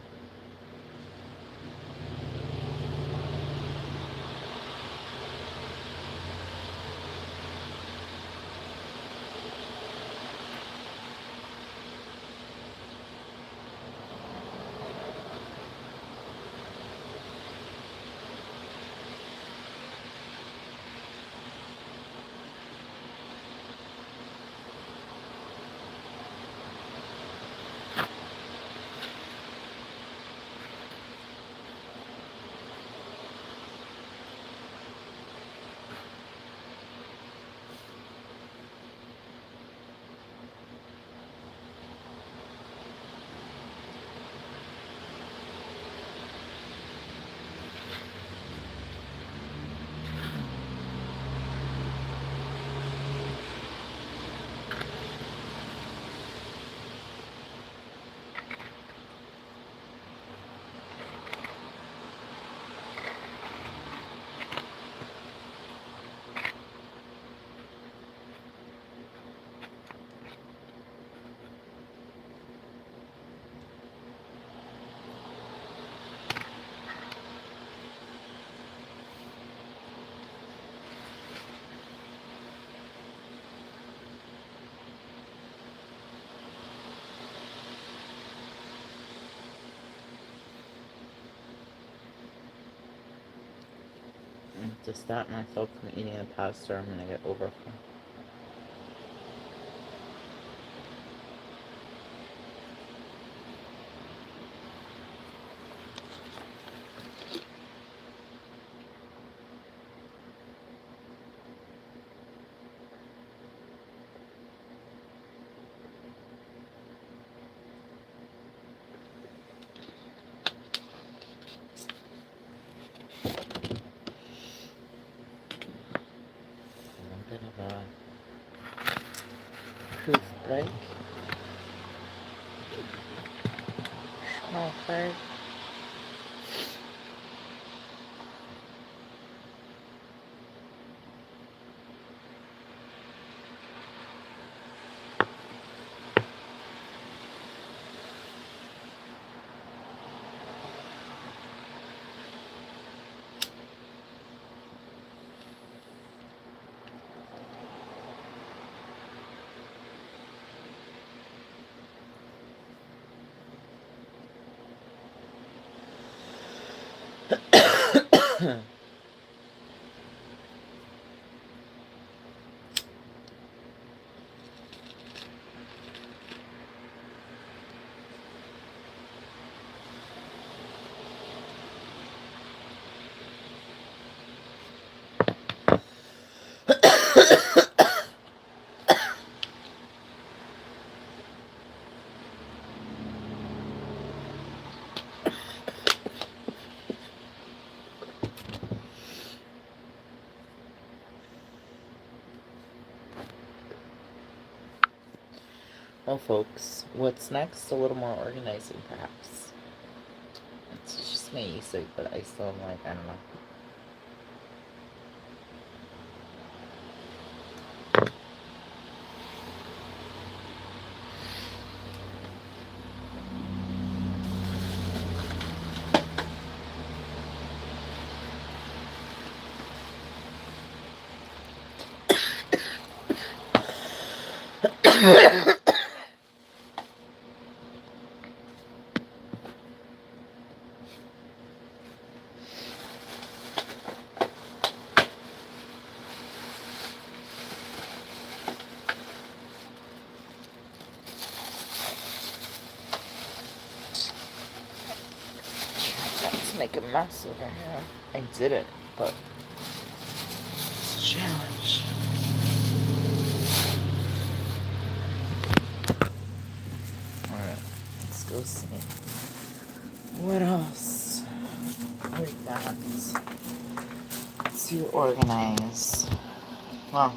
Speaker 1: To stop myself from eating the pasta, I'm gonna get overfull. A bit of a tooth break. Small part. Well, folks, what's next? A little more organizing, perhaps. It's just just not used to it, but I still am like, I don't know. Let's make a mess over here. I did it, but it's a challenge. Alright, let's go see. What else we got to organize? Well,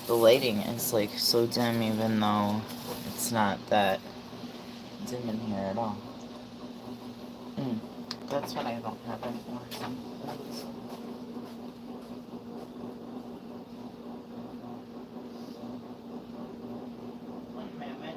Speaker 1: the lighting is like so dim, even though it's not that dim in here at all. That's what I don't have anymore. One minute.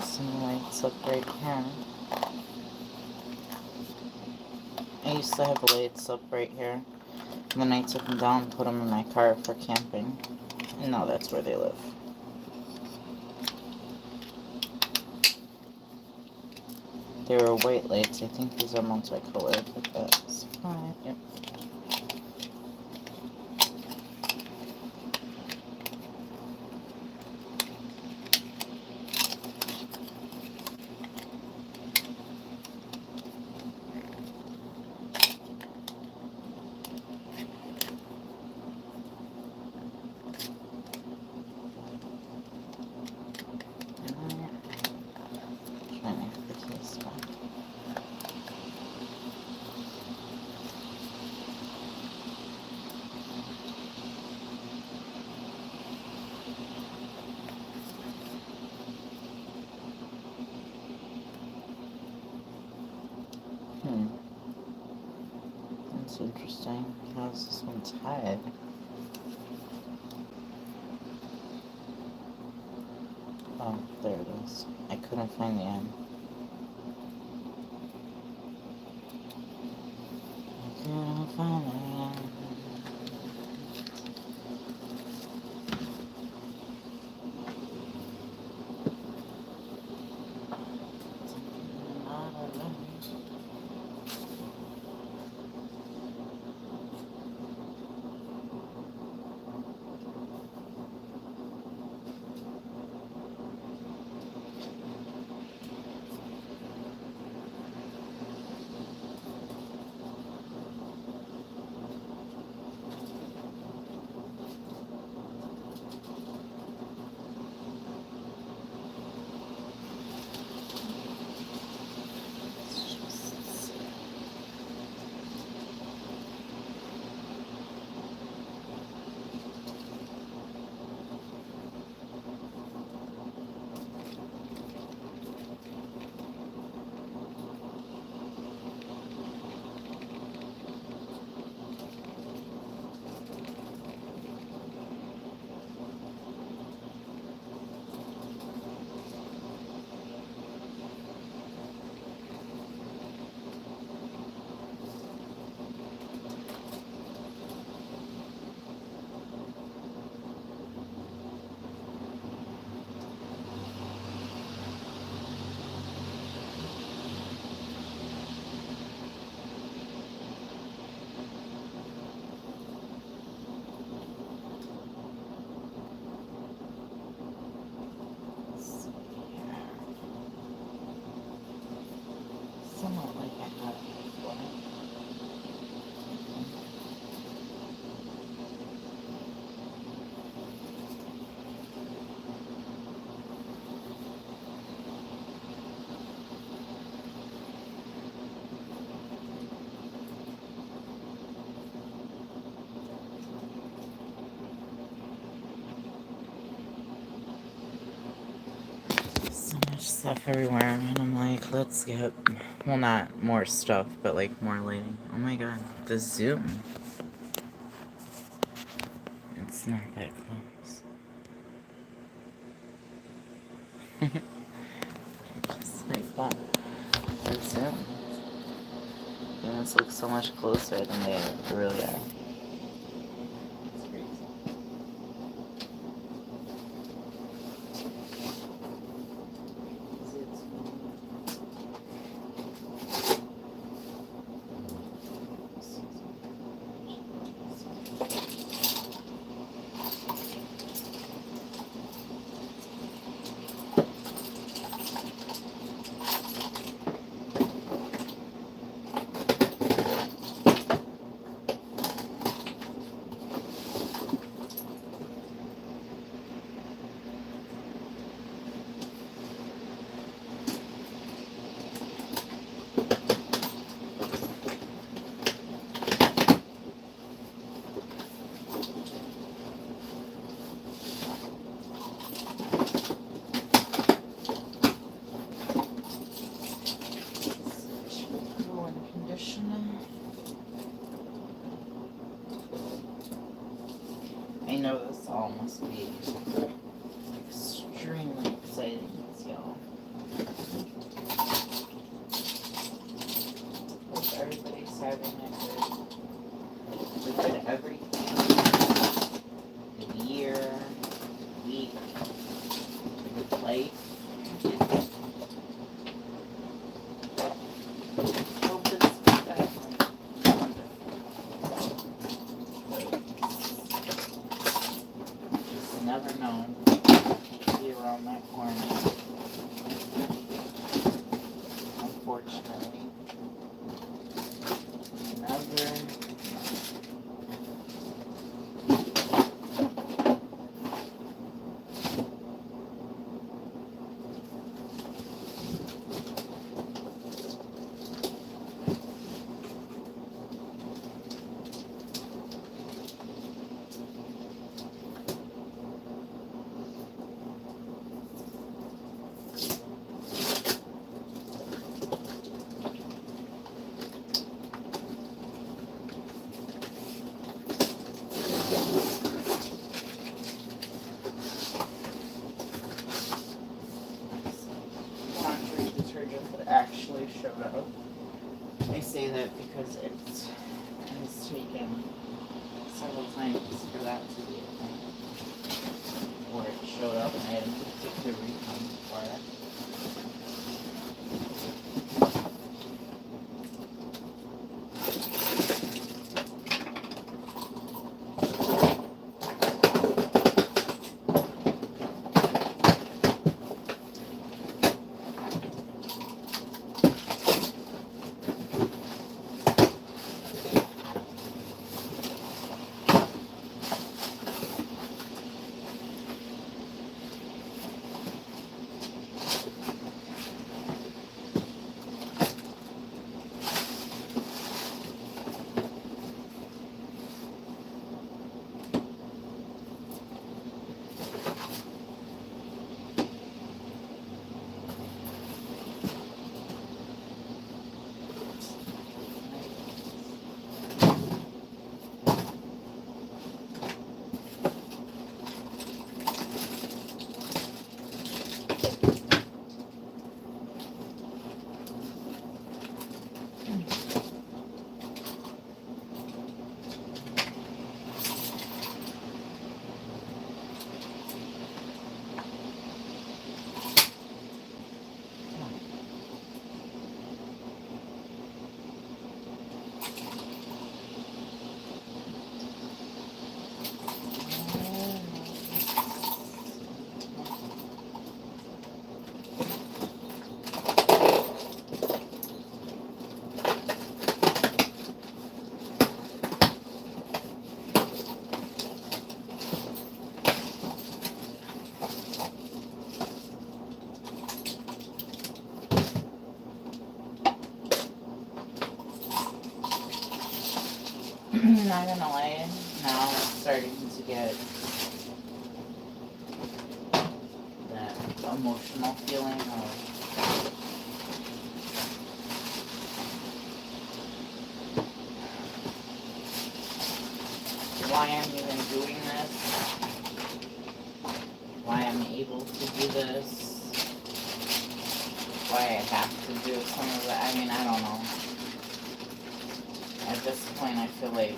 Speaker 1: Some lights up right here. I used to have lights up right here. And then I took them down and put them in my car for camping. And now that's where they live. They were white lights. I think these are multicolored, but that's fine. Yep. That's interesting. How's this one tied? Oh, there it is. I couldn't find the end. I couldn't find the end. stuff everywhere, and I'm like, let's get, well, not more stuff, but like more lighting. Oh my god, the zoom. It's not that close. Just like that. The zoom. Things look so much closer than they really are. It's crazy. I know this all must be extremely exciting, y'all. Hope everybody's having a good everything. Good year, week, good life. Hope it's just never know. Be around that corner. Unfortunately. Never. Laundry detergent that actually showed up. I say that because it has taken several times for that to be a thing. Where it showed up and I had to take the refund for it. Not gonna lie, now I'm starting to get that emotional feeling of why I'm even doing this, why I'm able to do this, why I have to do some of it. I mean, I don't know. At this point, I feel like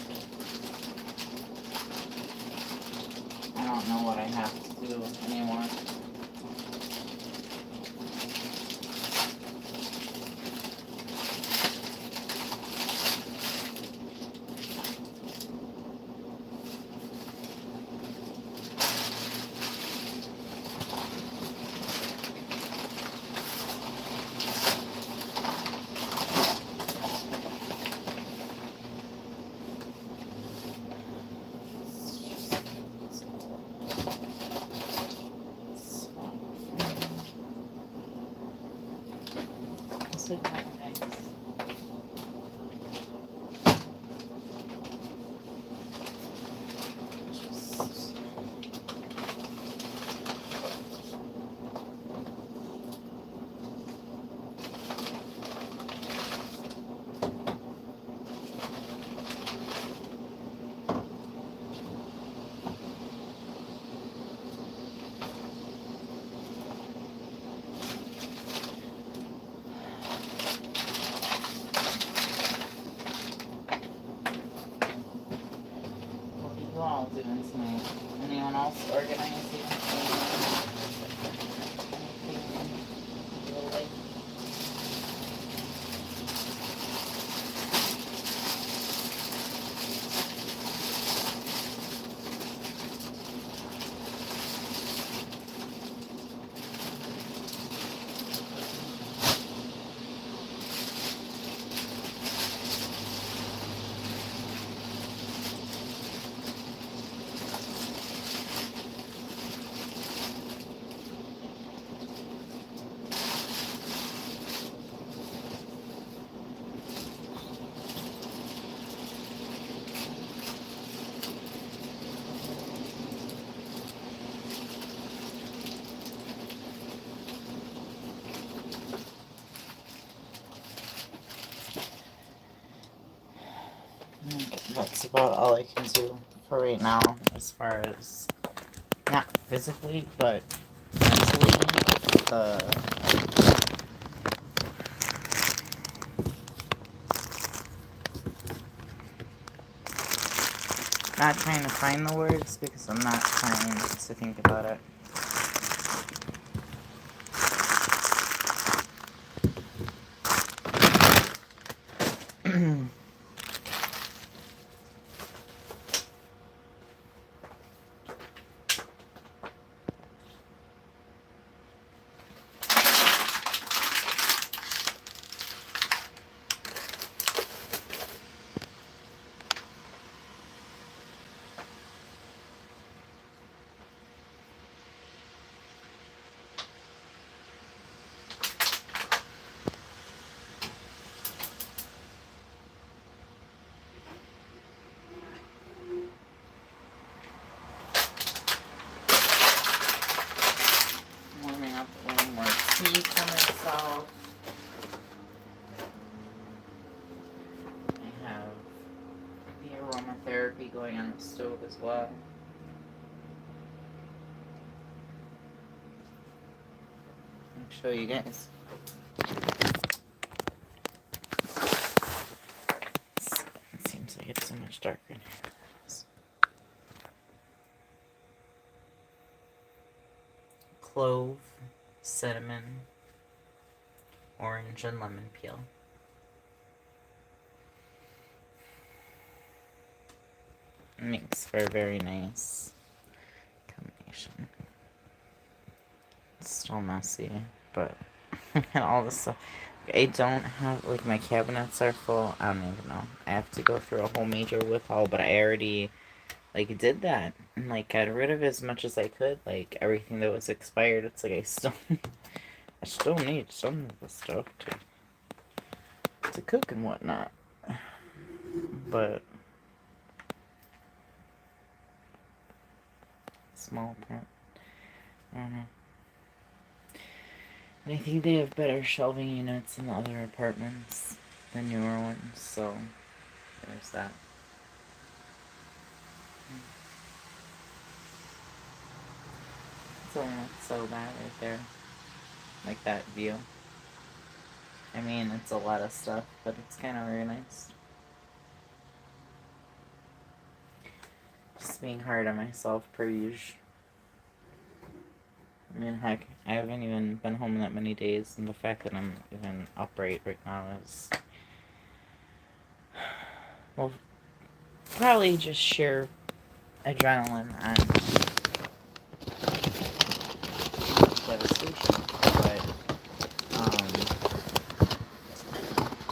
Speaker 1: I don't know what I have to do anymore. All doing tonight. Anyone else organizing? Anything? That's about all I can do for right now, as far as not physically, but mentally. Not trying to find the words because I'm not trying to think about it. Warming up a little more tea for myself. I have the aromatherapy going on the stove as well. I'll show you guys. It seems like it's so much darker in here. Clove, cinnamon, orange, and lemon peel. Makes for a very nice combination. It's still messy, but all this stuff. I don't have, like, my cabinets are full. I don't even know. I have to go through a whole major withaul, but I already, like, did that. And, like, got rid of as much as I could. Like, everything that was expired. It's like I still need some of the stuff to cook and whatnot. But small part. I don't know. And I think they have better shelving units in the other apartments than newer ones, so there's that. It's not so bad right there. Like that view. I mean, it's a lot of stuff, but it's kind of very nice. Just being hard on myself per usual. I mean, heck, I haven't even been home that many days, and the fact that I'm even upright right now is, well, probably just sheer adrenaline and devastation. But,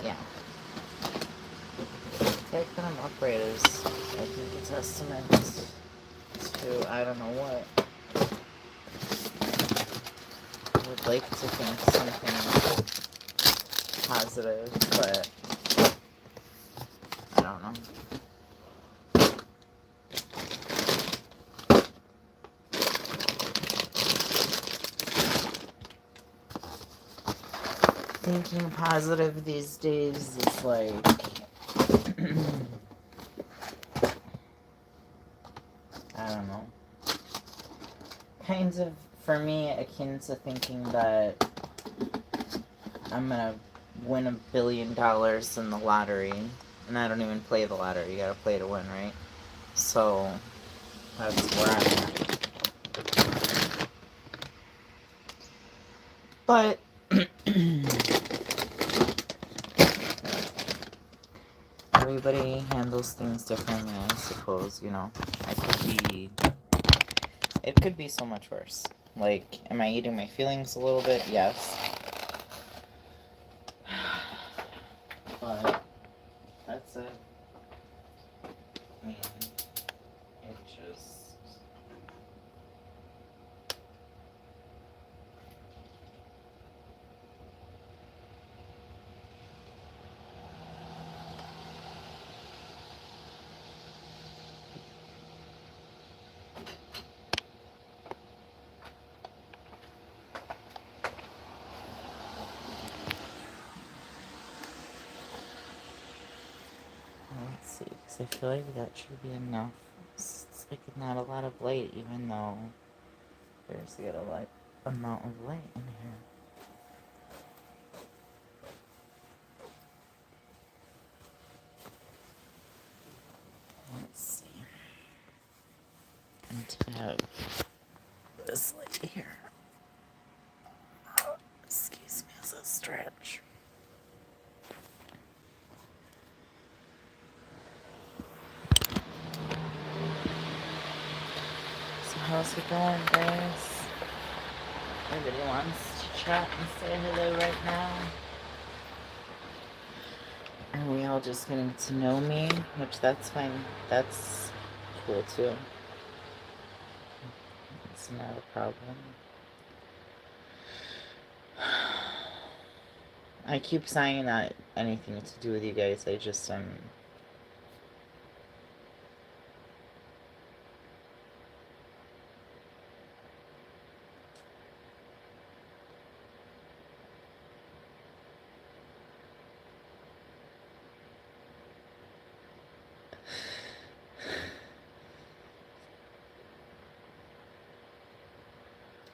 Speaker 1: yeah. The fact that I'm upright is, I think, a testament to, I don't know what. I would like to think something positive, but I don't know. Thinking positive these days is like I don't know. Kinds of, for me, akin to thinking that I'm gonna win $1 billion in the lottery. And I don't even play the lottery. You gotta play to win, right? So, that's where I'm at. But, everybody handles things differently, I suppose, you know. It could be so much worse. Like, am I eating my feelings a little bit? Yes. But, that's it. I mean, it just... Let's see, because I feel like that should be enough. It's like not a lot of light, even though there's a lot amount of light in here. Let's see. And to have this light here. Oh, excuse me as I stretch. So how's it going, guys? Everybody wants to chat and say hello right now. Are we all just getting to know me? Which that's fine. That's cool too. It's not a problem. I keep saying not anything to do with you guys. I just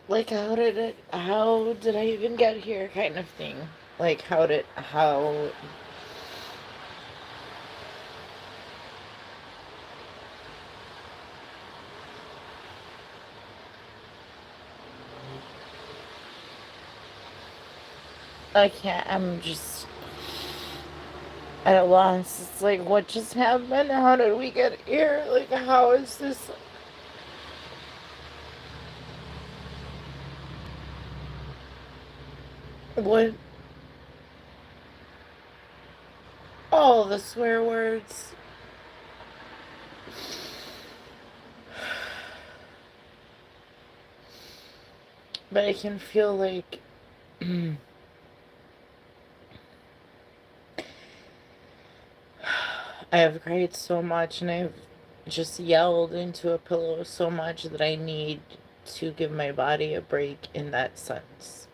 Speaker 1: like, how did I even get here, kind of thing. Like, how... I can't, I'm just at a loss. It's like, what just happened? How did we get here? Like, how is this... What? All the swear words. But I can feel like... I have cried so much, and I've just yelled into a pillow so much that I need to give my body a break in that sense.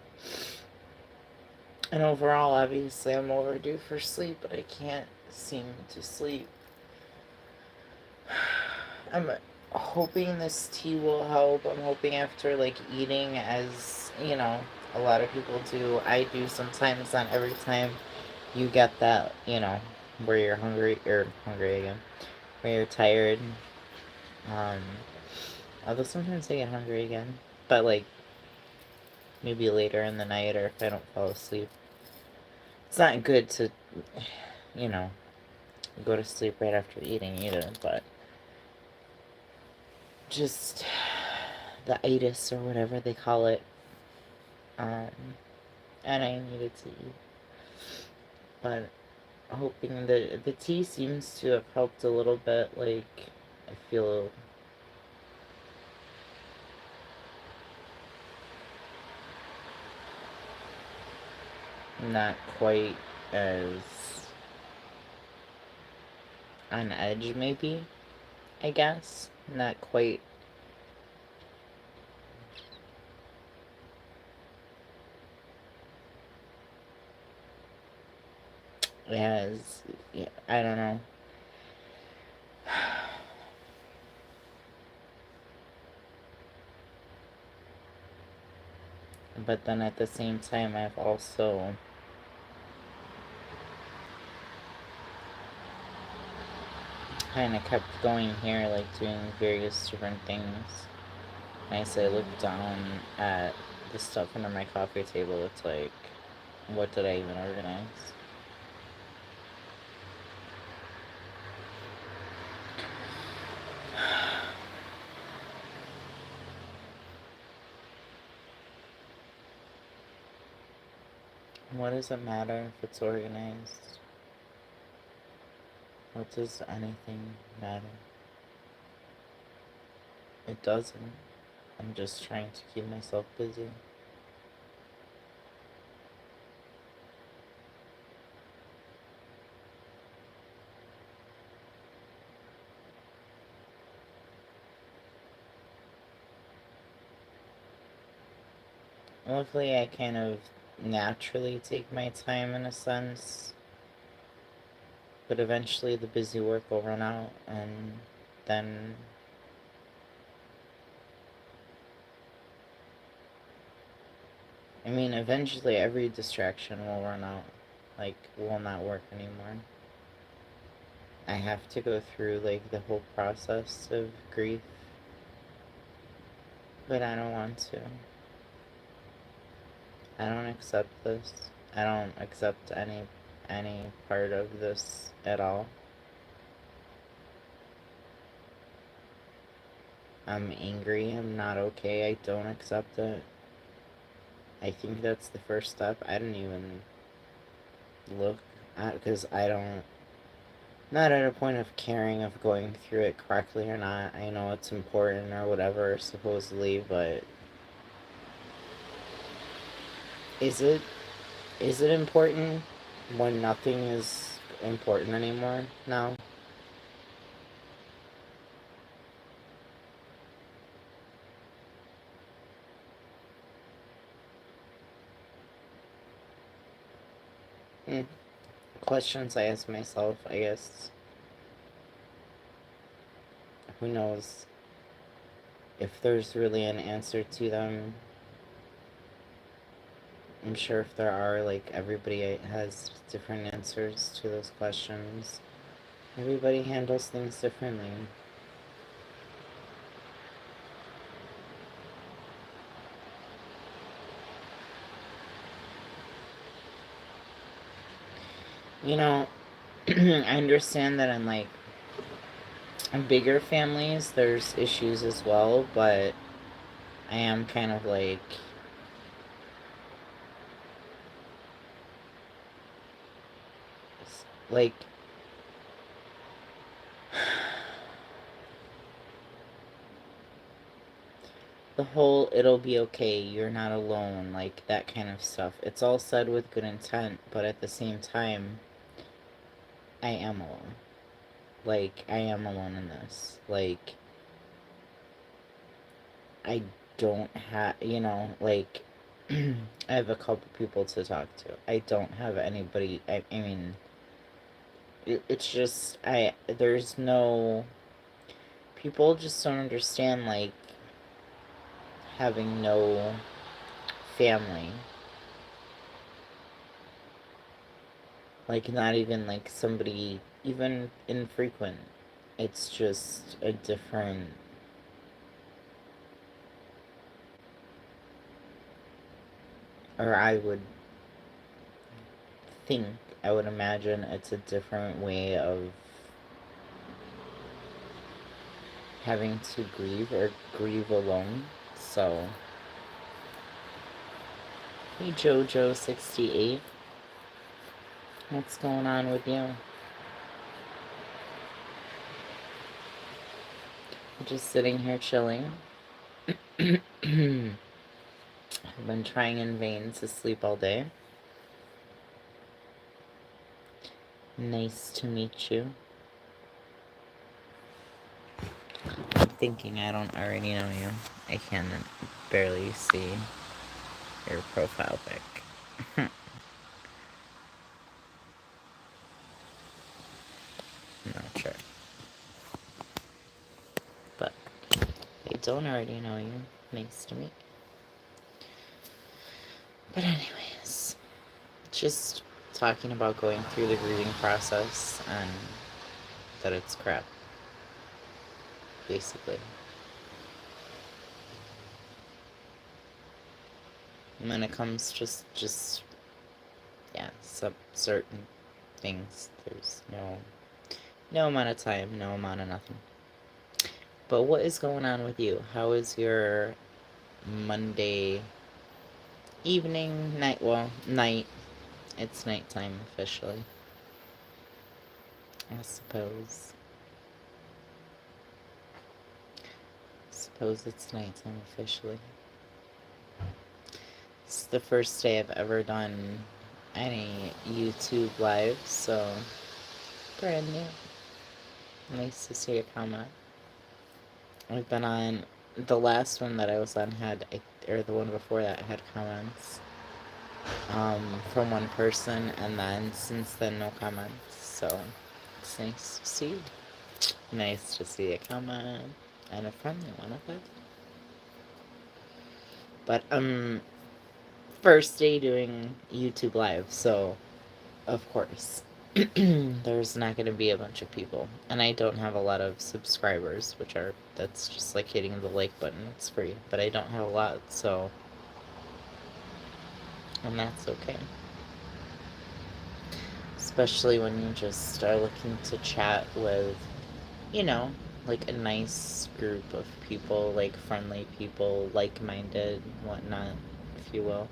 Speaker 1: And overall, obviously, I'm overdue for sleep, but I can't seem to sleep. I'm hoping this tea will help. I'm hoping after like eating, as you know, a lot of people do. I do sometimes, not every time. You get that, where you're hungry or hungry again, where you're tired. Um, Although sometimes I get hungry again, but like maybe later in the night or if I don't fall asleep. It's not good to, you know, go to sleep right after eating either, but just the itis or whatever they call it. Um, and I needed to eat. But hoping the tea seems to have helped a little bit. Like, I feel not quite as on edge, maybe, I guess. Not quite as, yeah, I don't know. But then at the same time, I've also kind of kept going here, like doing various different things. As I look down at the stuff under my coffee table, it's like, what did I even organize? What does it matter if it's organized? What does anything matter? It doesn't. I'm just trying to keep myself busy. Luckily, I kind of naturally take my time in a sense, but eventually the busy work will run out, and then I mean, eventually every distraction will run out, like, will not work anymore. I have to go through, like, the whole process of grief, but I don't want to. I don't accept this. I don't accept any part of this at all. I'm angry. I'm not okay. I don't accept it. I think that's the first step. I didn't even look at, because I don't, not at a point of caring of going through it correctly or not. I know it's important or whatever, supposedly, but is it is it important when nothing is important anymore now? Hmm. Questions I ask myself, I guess. Who knows if there's really an answer to them? I'm sure if there are, like, everybody has different answers to those questions. Everybody handles things differently. You know, I understand that in, like, bigger families, there's issues as well, but I am kind of like, the whole it'll be okay, you're not alone, like, that kind of stuff. It's all said with good intent, but at the same time, I am alone. Like, I am alone in this. Like, I don't have, like, I have a couple people to talk to. I don't have anybody. I mean, it's just there's no people just don't understand like having no family, like not even like somebody even infrequent. It's just a different, or I would think, I would imagine it's a different way of having to grieve or grieve alone. So, hey JoJo68, what's going on with you? I'm just sitting here chilling. I've been trying in vain to sleep all day. Nice to meet you. I'm thinking I don't already know you. I can barely see your profile pic. Not sure. But I don't already know you. Nice to meet you. But anyways, just talking about going through the grieving process and that it's crap, basically. And when it comes just yeah, certain things, there's no amount of time, no amount of nothing. But what is going on with you? How is your Monday evening, night? Well, night. It's nighttime officially, I suppose. Suppose it's nighttime officially. It's the first day I've ever done any YouTube live, so brand new. Nice to see a comment. I've been on the last one that I was on or the one before that had comments from one person, and then since then no comments. So it's nice to see. Nice to see a comment and a friendly one of it. But first day doing YouTube live, so of course there's not going to be a bunch of people, and I don't have a lot of subscribers, that's just like hitting the like button. It's free, but I don't have a lot, so, and that's okay, especially when you just are looking to chat with, like a nice group of people, like friendly people, like-minded, whatnot, if you will.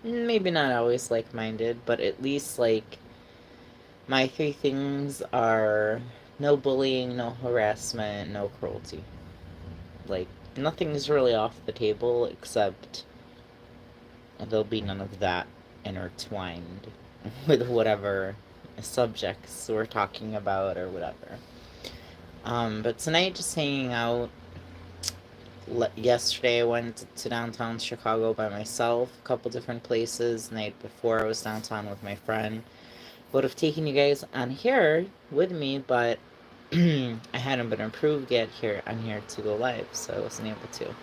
Speaker 1: Maybe not always like-minded, but at least like my 3 things are no bullying, no harassment, no cruelty. Like, nothing's really off the table except there'll be none of that intertwined with whatever subjects we're talking about or whatever. But tonight, just hanging out. Yesterday, I went to downtown Chicago by myself, a couple different places. The night before, I was downtown with my friend. Would have taken you guys on here with me, but I hadn't been approved yet on here to go live, so I wasn't able to.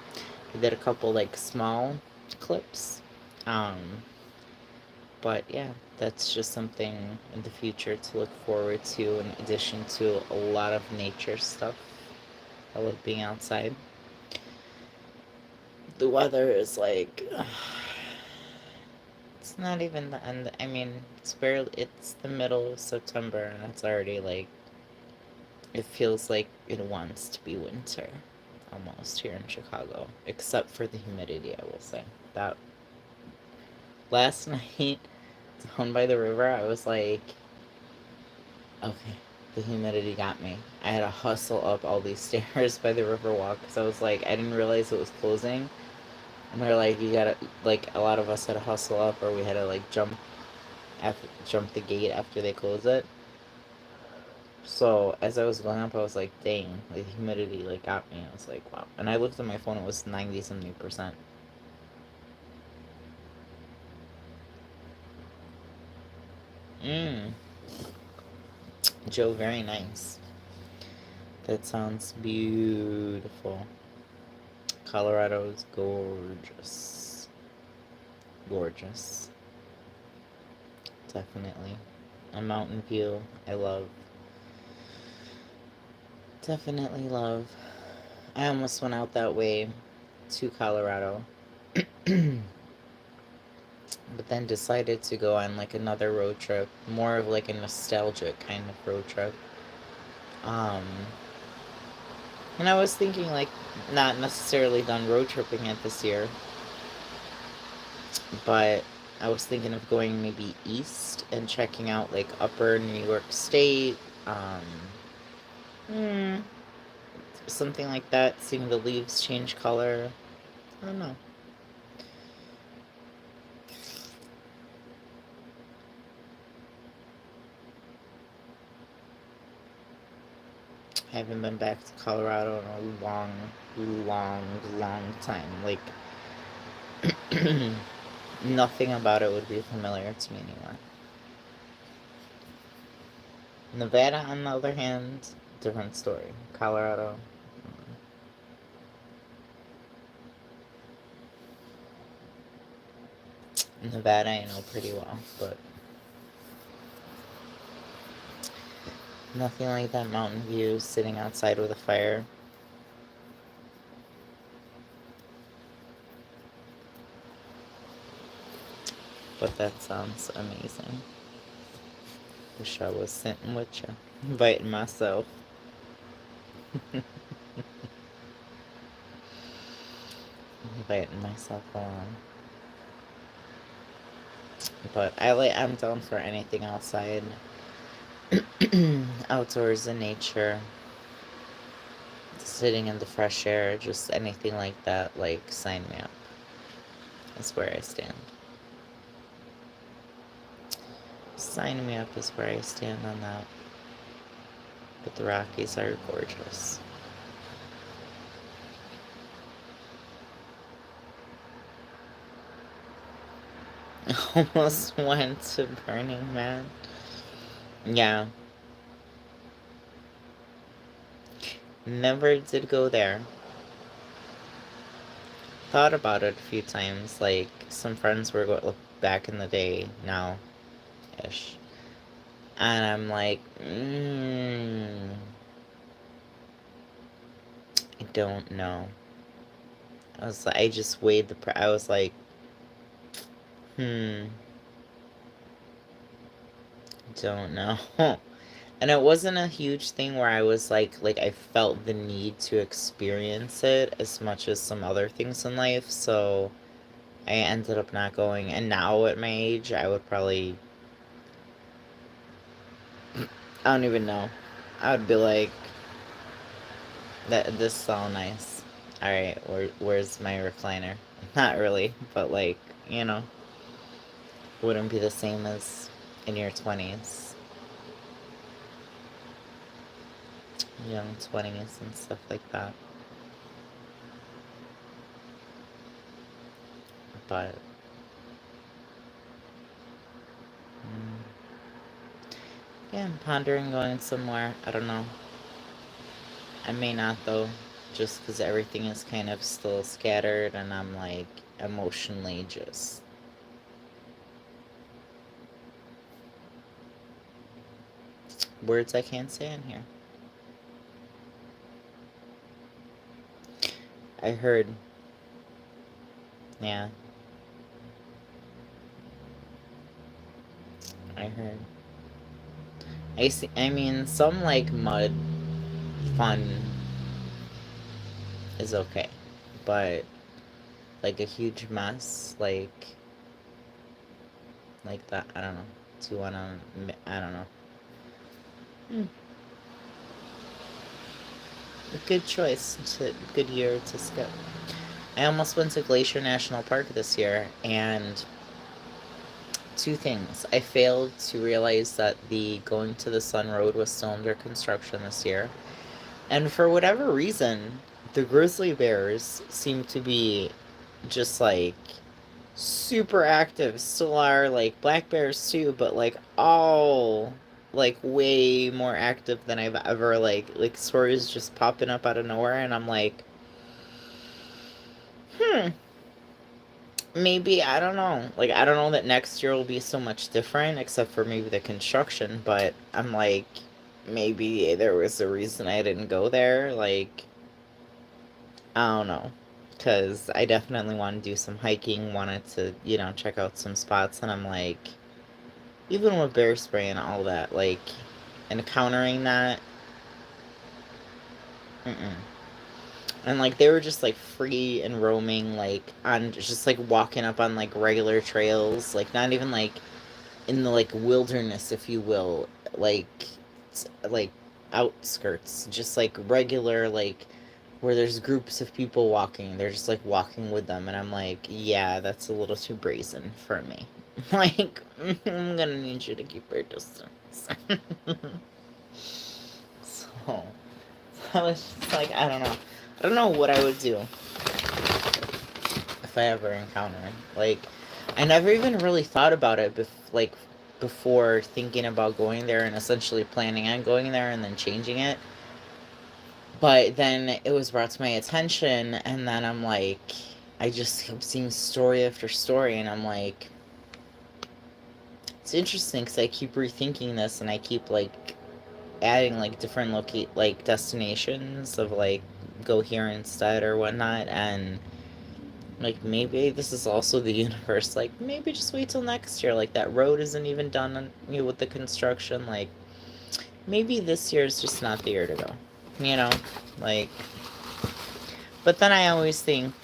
Speaker 1: I did a couple like small clips, but yeah, that's just something in the future to look forward to, in addition to a lot of nature stuff. I love being outside. The weather is like it's not even the end. I mean, it's the middle of September, and it's already like, it feels like it wants to be winter almost here in Chicago, except for the humidity, I will say. That last night down by the river, I was like, okay, the humidity got me. I had to hustle up all these stairs by the river walk because I was like, I didn't realize it was closing. And they're like, you gotta, like, a lot of us had to hustle up, or we had to like jump the gate after they close it. So as I was going up, I was like, dang, the humidity like got me. I was like, wow. And I looked at my phone, it was 90 something %. Mm. Joe, very nice. That sounds beautiful. Colorado is gorgeous. Gorgeous. Definitely. A mountain view. I love. Definitely love. I almost went out that way to Colorado. But then decided to go on like another road trip. More of like a nostalgic kind of road trip. Um and I was thinking like not necessarily done road tripping it this year, but I was thinking of going maybe east and checking out like upper New York State, um, hmm, something like that, seeing the leaves change color. I don't know. I haven't been back to Colorado in a long, long time. Like, nothing about it would be familiar to me anymore. Nevada, on the other hand, different story. Colorado, Nevada, I know pretty well, but nothing like that mountain view sitting outside with a fire. But that sounds amazing. Wish I was sitting with you, inviting myself. Inviting myself along. But I'm down for anything outside. Outdoors in nature. Sitting in the fresh air, just anything like that, like sign me up. That's where I stand. Sign me up is where I stand on that. But the Rockies are gorgeous. Almost went to Burning Man. Yeah. Never did go there. Thought about it a few times. Like, some friends were back in the day now ish. And I'm like, I don't know. I just weighed I was like, don't know. And it wasn't a huge thing where I was like I felt the need to experience it as much as some other things in life, so I ended up not going. And now at my age, I would probably, I don't even know. I would be like, this is all nice. All right, where's my recliner? Not really, but like, you know, wouldn't be the same as in your 20s, young 20s and stuff like that. But yeah, I'm pondering going somewhere. I don't know. I may not though, just because everything is kind of still scattered and I'm like emotionally just. Words I can't say in here. I heard. Yeah. I heard. I see. I mean, some like mud fun is okay, but like a huge mess, like that. I don't know. Do you wanna? I don't know. A good choice. Good year to skip. I almost went to Glacier National Park this year, and two things. I failed to realize that the Going to the Sun Road was still under construction this year. And for whatever reason, the grizzly bears seem to be just like super active, still are, like, black bears too, but, like, all, like, way more active than I've ever, like, stories just popping up out of nowhere, and I'm like, maybe, I don't know. Like, I don't know that next year will be so much different, except for maybe the construction, but I'm like, maybe there was a reason I didn't go there, like, I don't know. Because I definitely want to do some hiking, wanted to, check out some spots, and I'm like, even with bear spray and all that, like, encountering that, mm-mm. And, like, they were just, like, free and roaming, like, on, just, like, walking up on, like, regular trails, like, not even, like, in the, like, wilderness, if you will, like, outskirts, just, like, regular, like, where there's groups of people walking, they're just, like, walking with them, and I'm like, yeah, that's a little too brazen for me. Like, I'm gonna need you to keep your distance. So, I was just like, I don't know. I don't know what I would do if I ever encounter it. Like, I never even really thought about it, before thinking about going there and essentially planning on going there and then changing it. But then it was brought to my attention, and then I'm like, I just kept seeing story after story, and I'm like, it's interesting because I keep rethinking this, and I keep, like, adding, like, different like, destinations of, like, go here instead or whatnot, and, like, maybe this is also the universe, like, maybe just wait till next year, like, that road isn't even done with the construction, like, maybe this year is just not the year to go, like, but then I always think,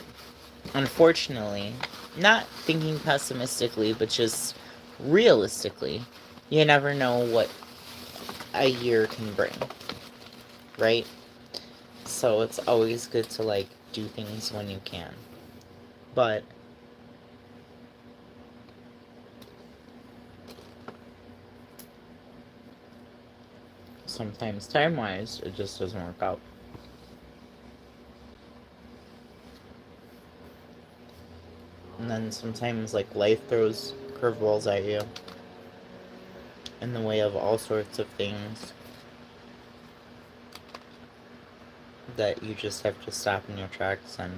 Speaker 1: unfortunately, not thinking pessimistically, but just realistically, you never know what a year can bring, right? So it's always good to, like, do things when you can. But sometimes time-wise, it just doesn't work out. And then sometimes, like, life throws curveballs at you in the way of all sorts of things that you just have to stop in your tracks and,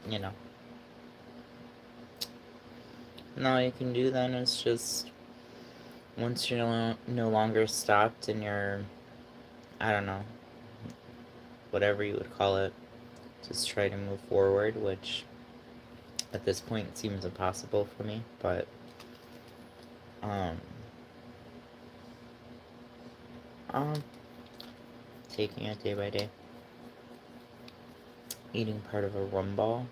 Speaker 1: you know. And all you can do then is just, once you're no longer stopped in your, I don't know, whatever you would call it, just try to move forward, which at this point seems impossible for me, but um um taking it day by day. Eating part of a rum ball.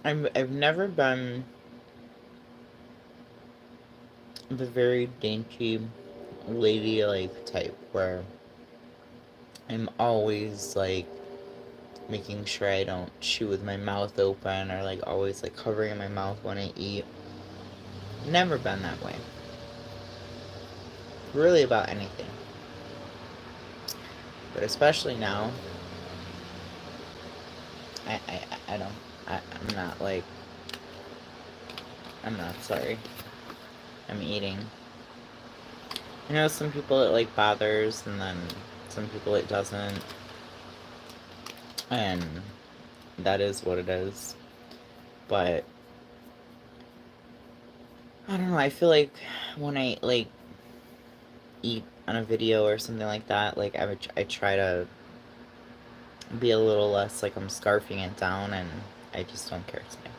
Speaker 1: I've never been the very dainty ladylike type where I'm always, like, making sure I don't chew with my mouth open, or, like, always, like, covering my mouth when I eat. Never been that way. Really about anything. But especially now, I don't, I'm not, like, I'm not sorry. I'm eating. Some people it, like, bothers, and then some people it doesn't. And that is what it is. But I don't know, I feel like when I, like, eat on a video or something like that, like, I try to be a little less like I'm scarfing it down, and I just don't care today.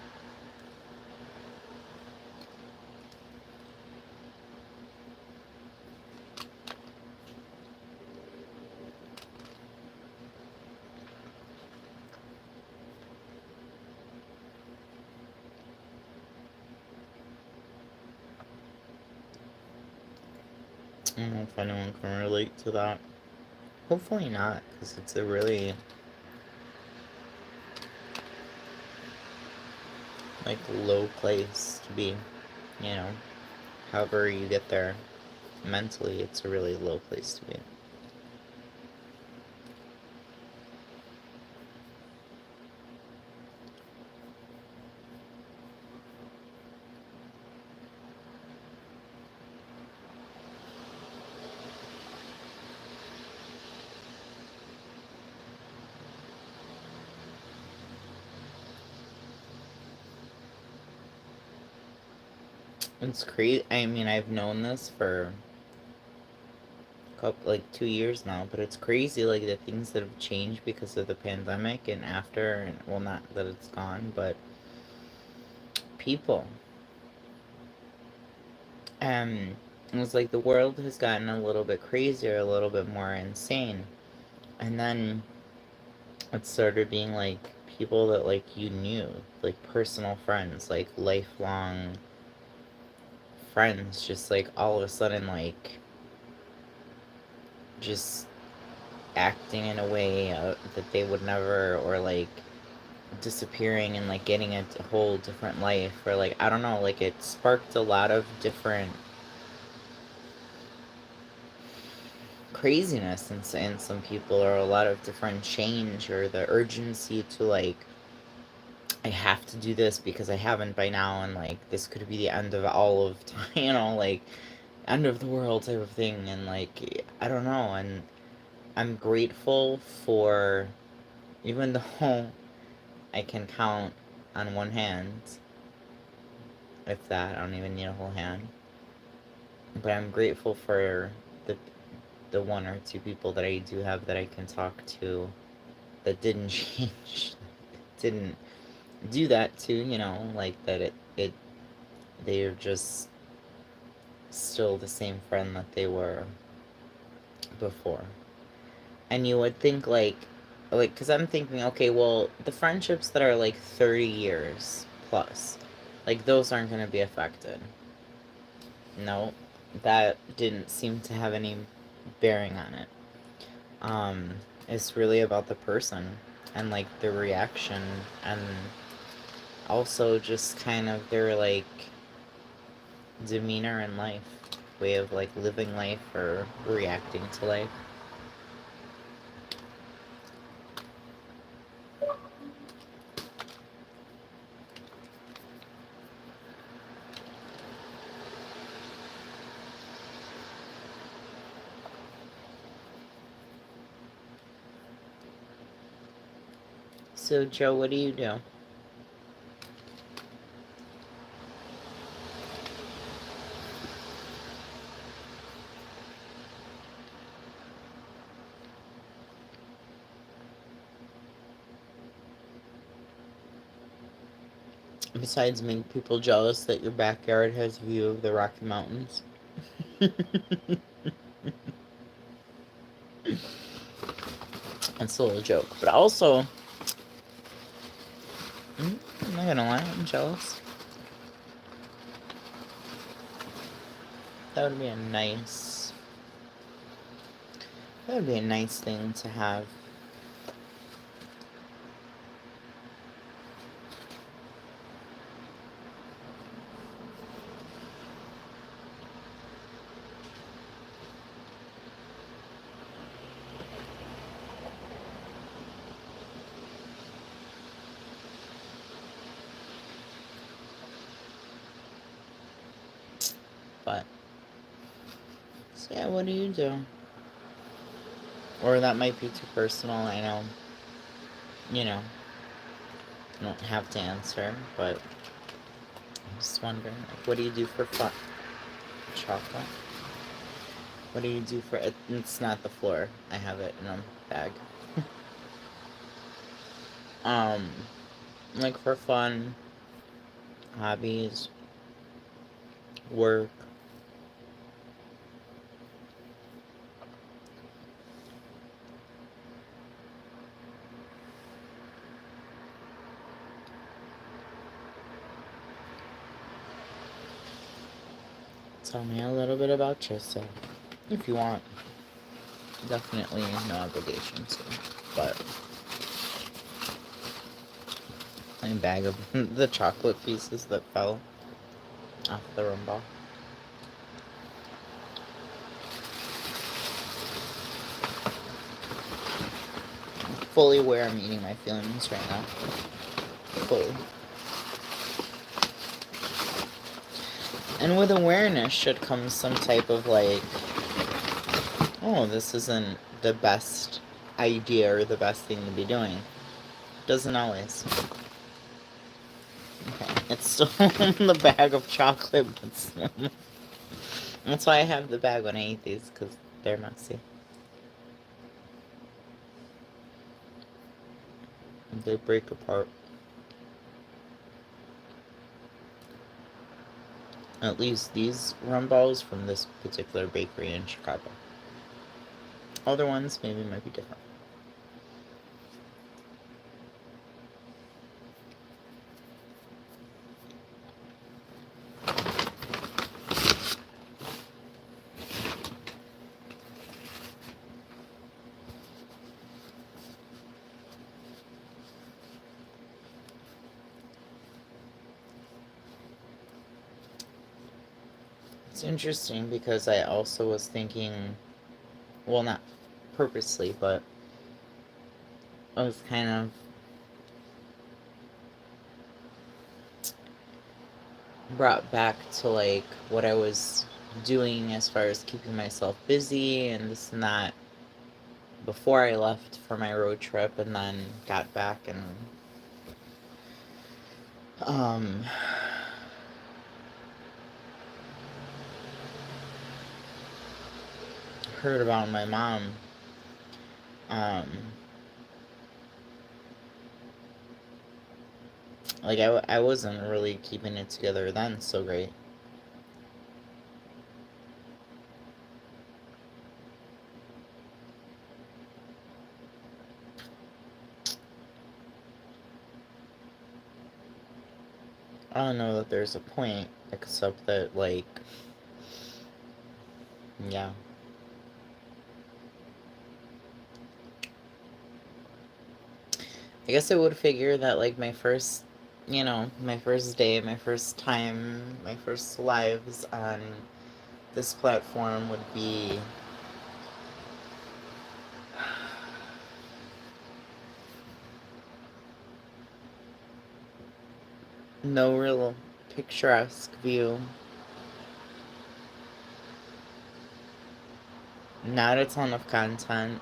Speaker 1: I don't know if anyone can relate to that. Hopefully not, because it's a really like low place to be, you know. However you get there mentally, it's a really low place to be. It's crazy. I mean, I've known this for couple, like 2 years now, but it's crazy, like the things that have changed because of the pandemic and after, and well, not that it's gone, but people. Um, it was like the world has gotten a little bit crazier, a little bit more insane, and then it started being like people that like you knew, like personal friends, like lifelong friends, just like all of a sudden like just acting in a way that they would never, or like disappearing and like getting a whole different life, or like I don't know, like it sparked a lot of different craziness in some people, or a lot of different change, or the urgency to like I have to do this because I haven't by now, and like this could be the end of all of time, you know, like end of the world type of thing, and like I don't know, and I'm grateful for, even though I can count on one hand, if that, I don't even need a whole hand, but I'm grateful for the the one or two people that I do have that I can talk to that didn't change, didn't do that to, you know, like that it they're just still the same friend that they were before. And you would think like cuz I'm thinking, okay, well, the friendships that are like 30 years plus, like those aren't going to be affected. No, that didn't seem to have any bearing on it. It's really about the person and like their reaction, and also just kind of their like demeanor in life, way of like living life or reacting to life. So Joe, what do you do? Besides making people jealous that your backyard has a view of the Rocky Mountains. That's a little joke. But also, I'm not gonna lie, I'm jealous. That would be a nice... That would be a nice thing to have. But, so yeah, what do you do? Or that might be too personal, I know. You know, you don't have to answer, but I'm just wondering, like, what do you do for fun? Chocolate? What do you do for it? It's not the floor. I have it in a bag. um, like for fun, hobbies, work. Tell me a little bit about yourself, if you want. Definitely no obligation to, but My bag of the chocolate pieces that fell off the rum ball. Fully aware I'm eating my feelings right now. Fully. And with awareness should come some type of like, oh, this isn't the best idea or the best thing to be doing. Doesn't always. Okay, it's still in the bag of chocolate, but still. That's why I have the bag when I eat these, because they're messy. They break apart. At least these rum balls from this particular bakery in Chicago. Other ones maybe might be different. It's interesting because I also was thinking, well, not purposely, but I was kind of brought back to like what I was doing as far as keeping myself busy and this and that before I left for my road trip, and then got back and um heard about my mom. um like I wasn't really keeping it together then so great. I don't know that there's a point except that like, yeah, I guess I would figure that like my first, my first day, my first time, my first lives on this platform would be no real picturesque view, not a ton of content,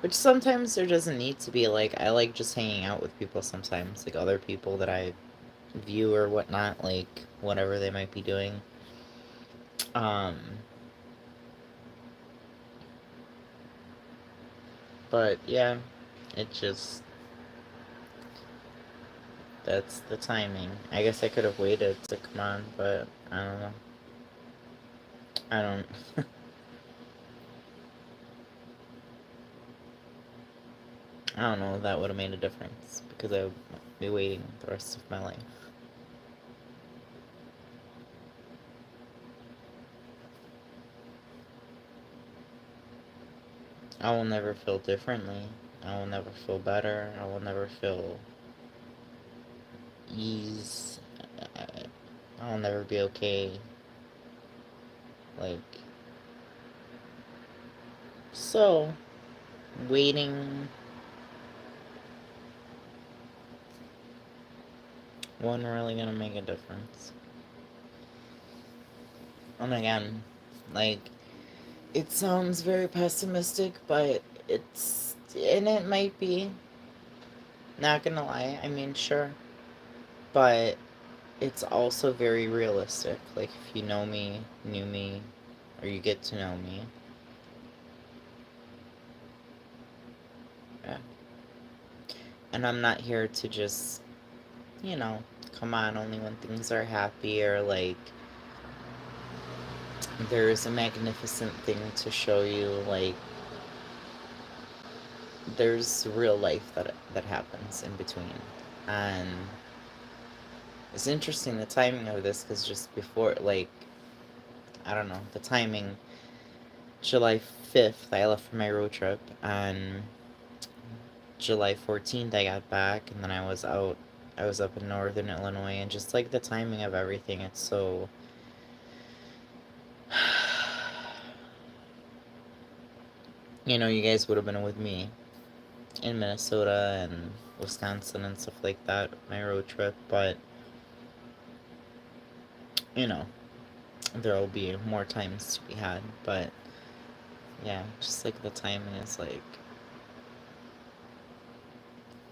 Speaker 1: which sometimes there doesn't need to be. Like, I like just hanging out with people sometimes, like other people that I view or whatnot, like whatever they might be doing. Um, but yeah, it just, that's the timing. I guess I could have waited to come on, but I don't know. I don't. I don't know if that would have made a difference because I would be waiting the rest of my life. I will never feel differently. I will never feel better. I will never feel ease. I'll never be okay. Like, so, waiting wasn't really gonna make a difference. And again, like, it sounds very pessimistic, but and it might be, not gonna lie, I mean, sure, but it's also very realistic. Like, if you know me, knew me, or you get to know me, yeah. And I'm not here to just, you know, come on only when things are happy, or like there's a magnificent thing to show you. Like, there's real life that happens in between. And it's interesting the timing of this, because just before, like, I don't know, the timing, July 5th, I left for my road trip, and July 14th I got back, and then I was up in northern Illinois, and just like the timing of everything, it's so you know, you guys would have been with me in Minnesota and Wisconsin and stuff like that, my road trip, but you know, there will be more times to be had, but yeah, just like the timing is like,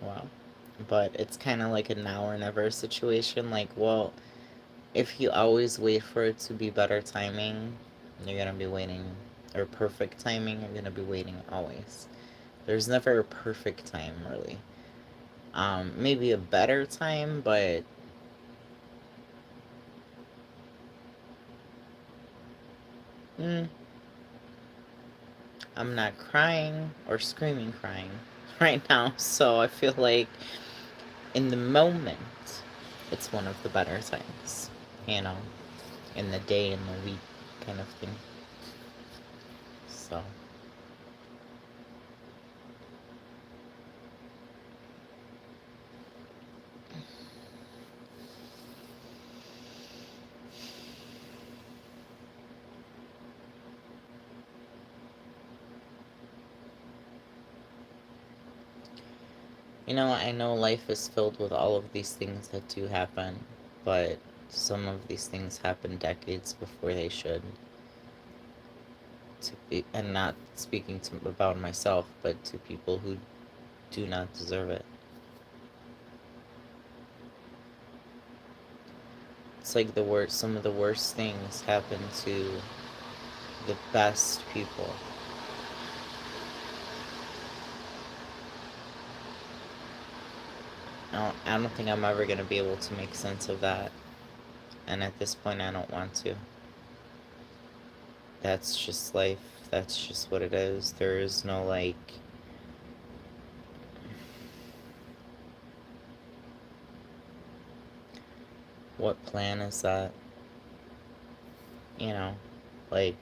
Speaker 1: wow. But it's kind of like a now or never situation. Like, well, if you always wait for it to be better timing, you're gonna be waiting, or perfect timing, you're gonna be waiting always. There's never a perfect time, really. Maybe a better time, but mm, I'm not crying or screaming crying right now, so I feel like in the moment, it's one of the better times, you know, in the day, in the week, kind of thing. So, you know, I know life is filled with all of these things that do happen, but some of these things happen decades before they should. To be, and not speaking about myself, but to people who do not deserve it. It's like the worst. Some of the worst things happen to the best people. I don't think I'm ever gonna be able to make sense of that, and at this point, I don't want to. That's just life. That's just what it is. There is no like. What plan is that? You know, like,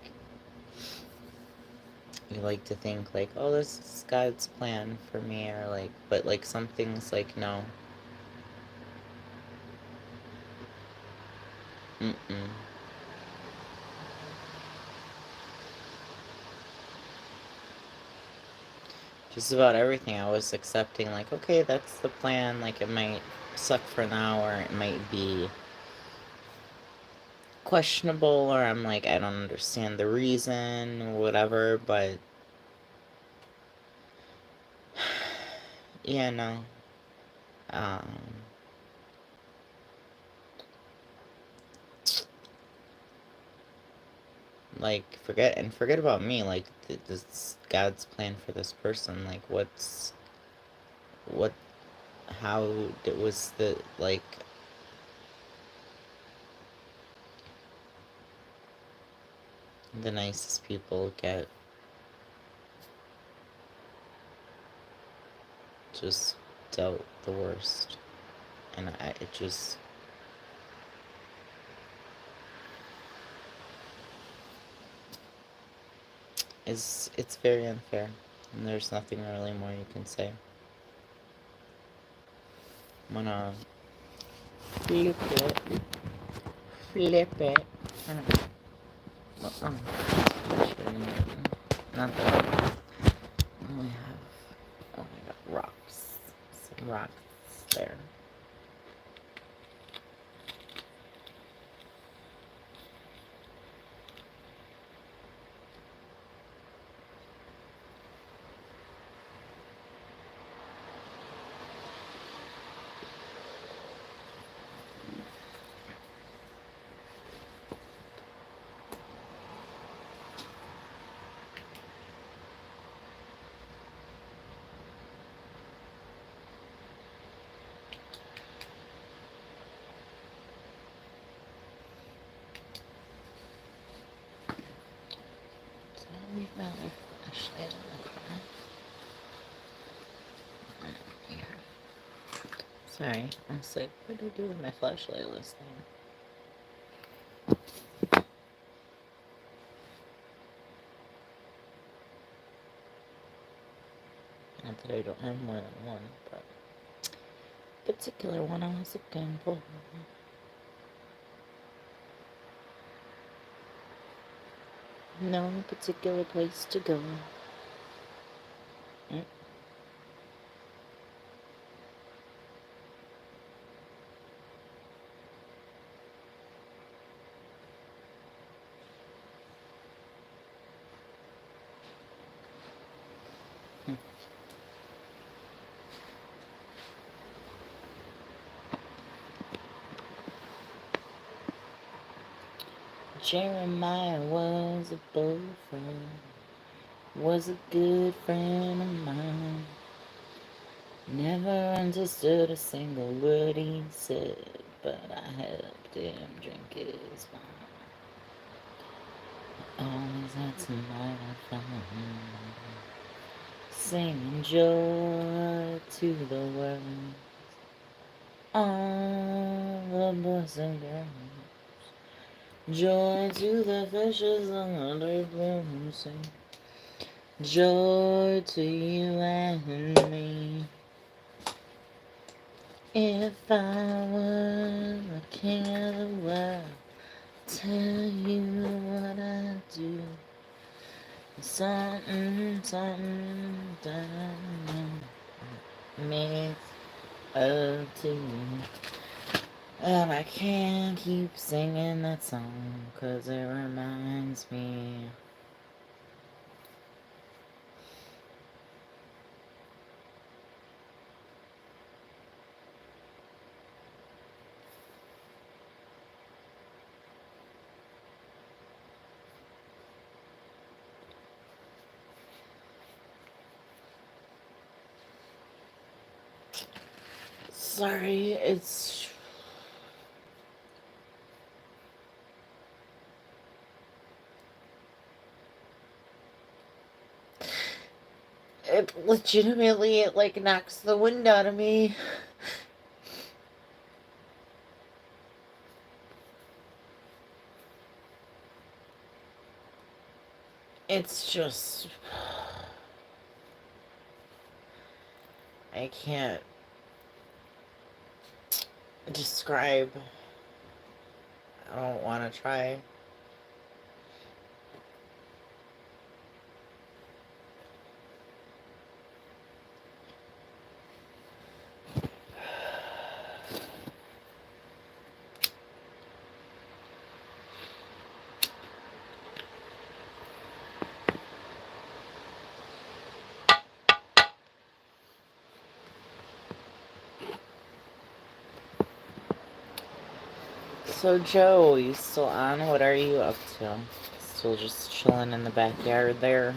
Speaker 1: you like to think like, oh, this is God's plan for me, or like, but like some things like, no. Mm-mm. Just about everything I was accepting, like, okay, that's the plan, like, it might suck for now, or it might be questionable, or I'm like, I don't understand the reason, or whatever, but yeah, no. Um, like, forget about me, like, this God's plan for this person, like, what, how it was the, like, the nicest people get just dealt the worst, and it just, it's very unfair, and there's nothing really more you can say. I'm gonna flip it, flip it. I don't know. Not that I only have. Oh, I got rocks. Some rocks there. So we found a flashlight in the car. Here. Sorry, I was like, what did I do with my flashlight last night? Not that that I don't have more than one, but particular one I was looking for. No particular place to go. Mm. Jeremiah was a boyfriend, was a good friend of mine. Never understood a single word he said, but I helped him drink his wine. Always had some night I found singing joy to the world. All the boys and girls, joy to the fishes on the blue sea. Joy to you and me. If I were the king of the world, tell you what I do. Something, something that makes up to you. And I can't keep singing that song, 'cause it reminds me. Sorry, it's... It legitimately, it like knocks the wind out of me. It's just... I can't describe. I don't want to try. So Joe, you still on? What are you up to? Still just chilling in the backyard there?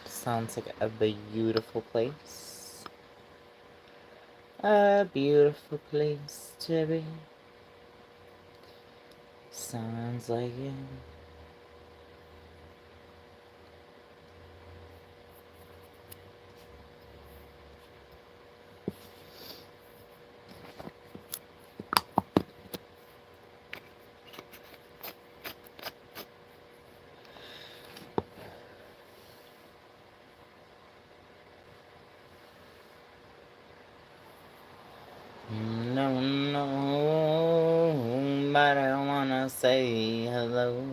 Speaker 1: Sounds like a beautiful place. A beautiful place to be. Sounds like it. No, no, but I wanna say hello.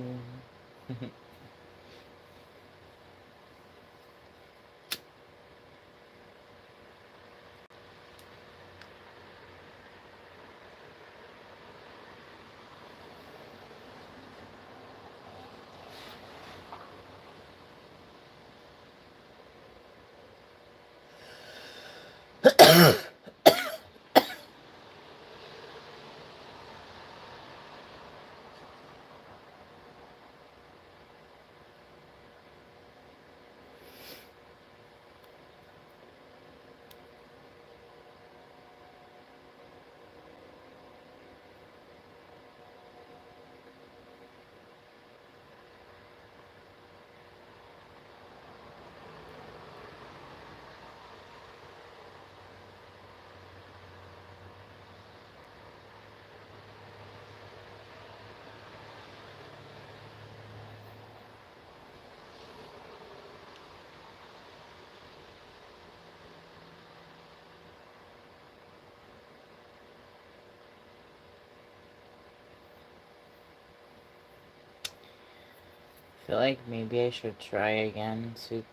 Speaker 1: feel like maybe I should try again to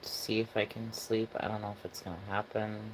Speaker 1: see if I can sleep. I don't know if it's gonna happen.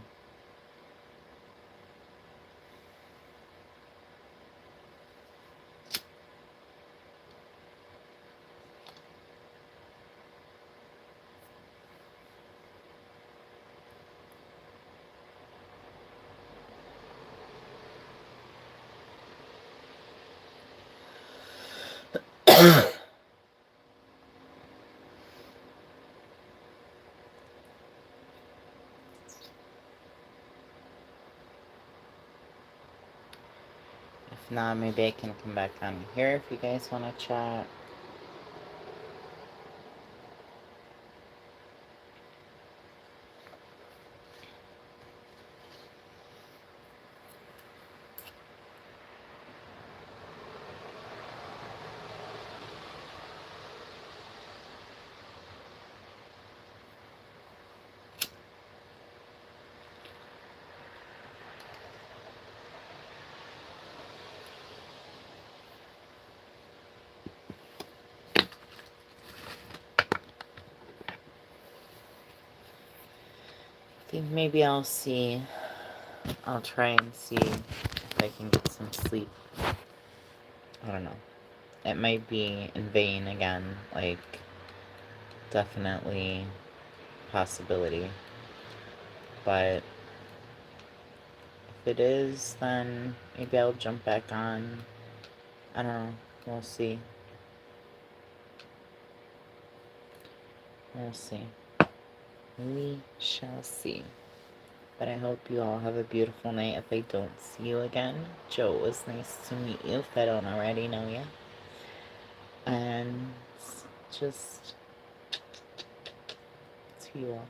Speaker 1: If not, maybe I can come back on here if you guys want to chat. I think maybe I'll see. I'll try and see if I can get some sleep. I don't know. It might be in vain again. Like, definitely possibility. But if it is, then maybe I'll jump back on. I don't know. We'll see. We'll see. We shall see. But I hope you all have a beautiful night. If I don't see you again, Joe, it was nice to meet you if I don't already know you. And just to you all.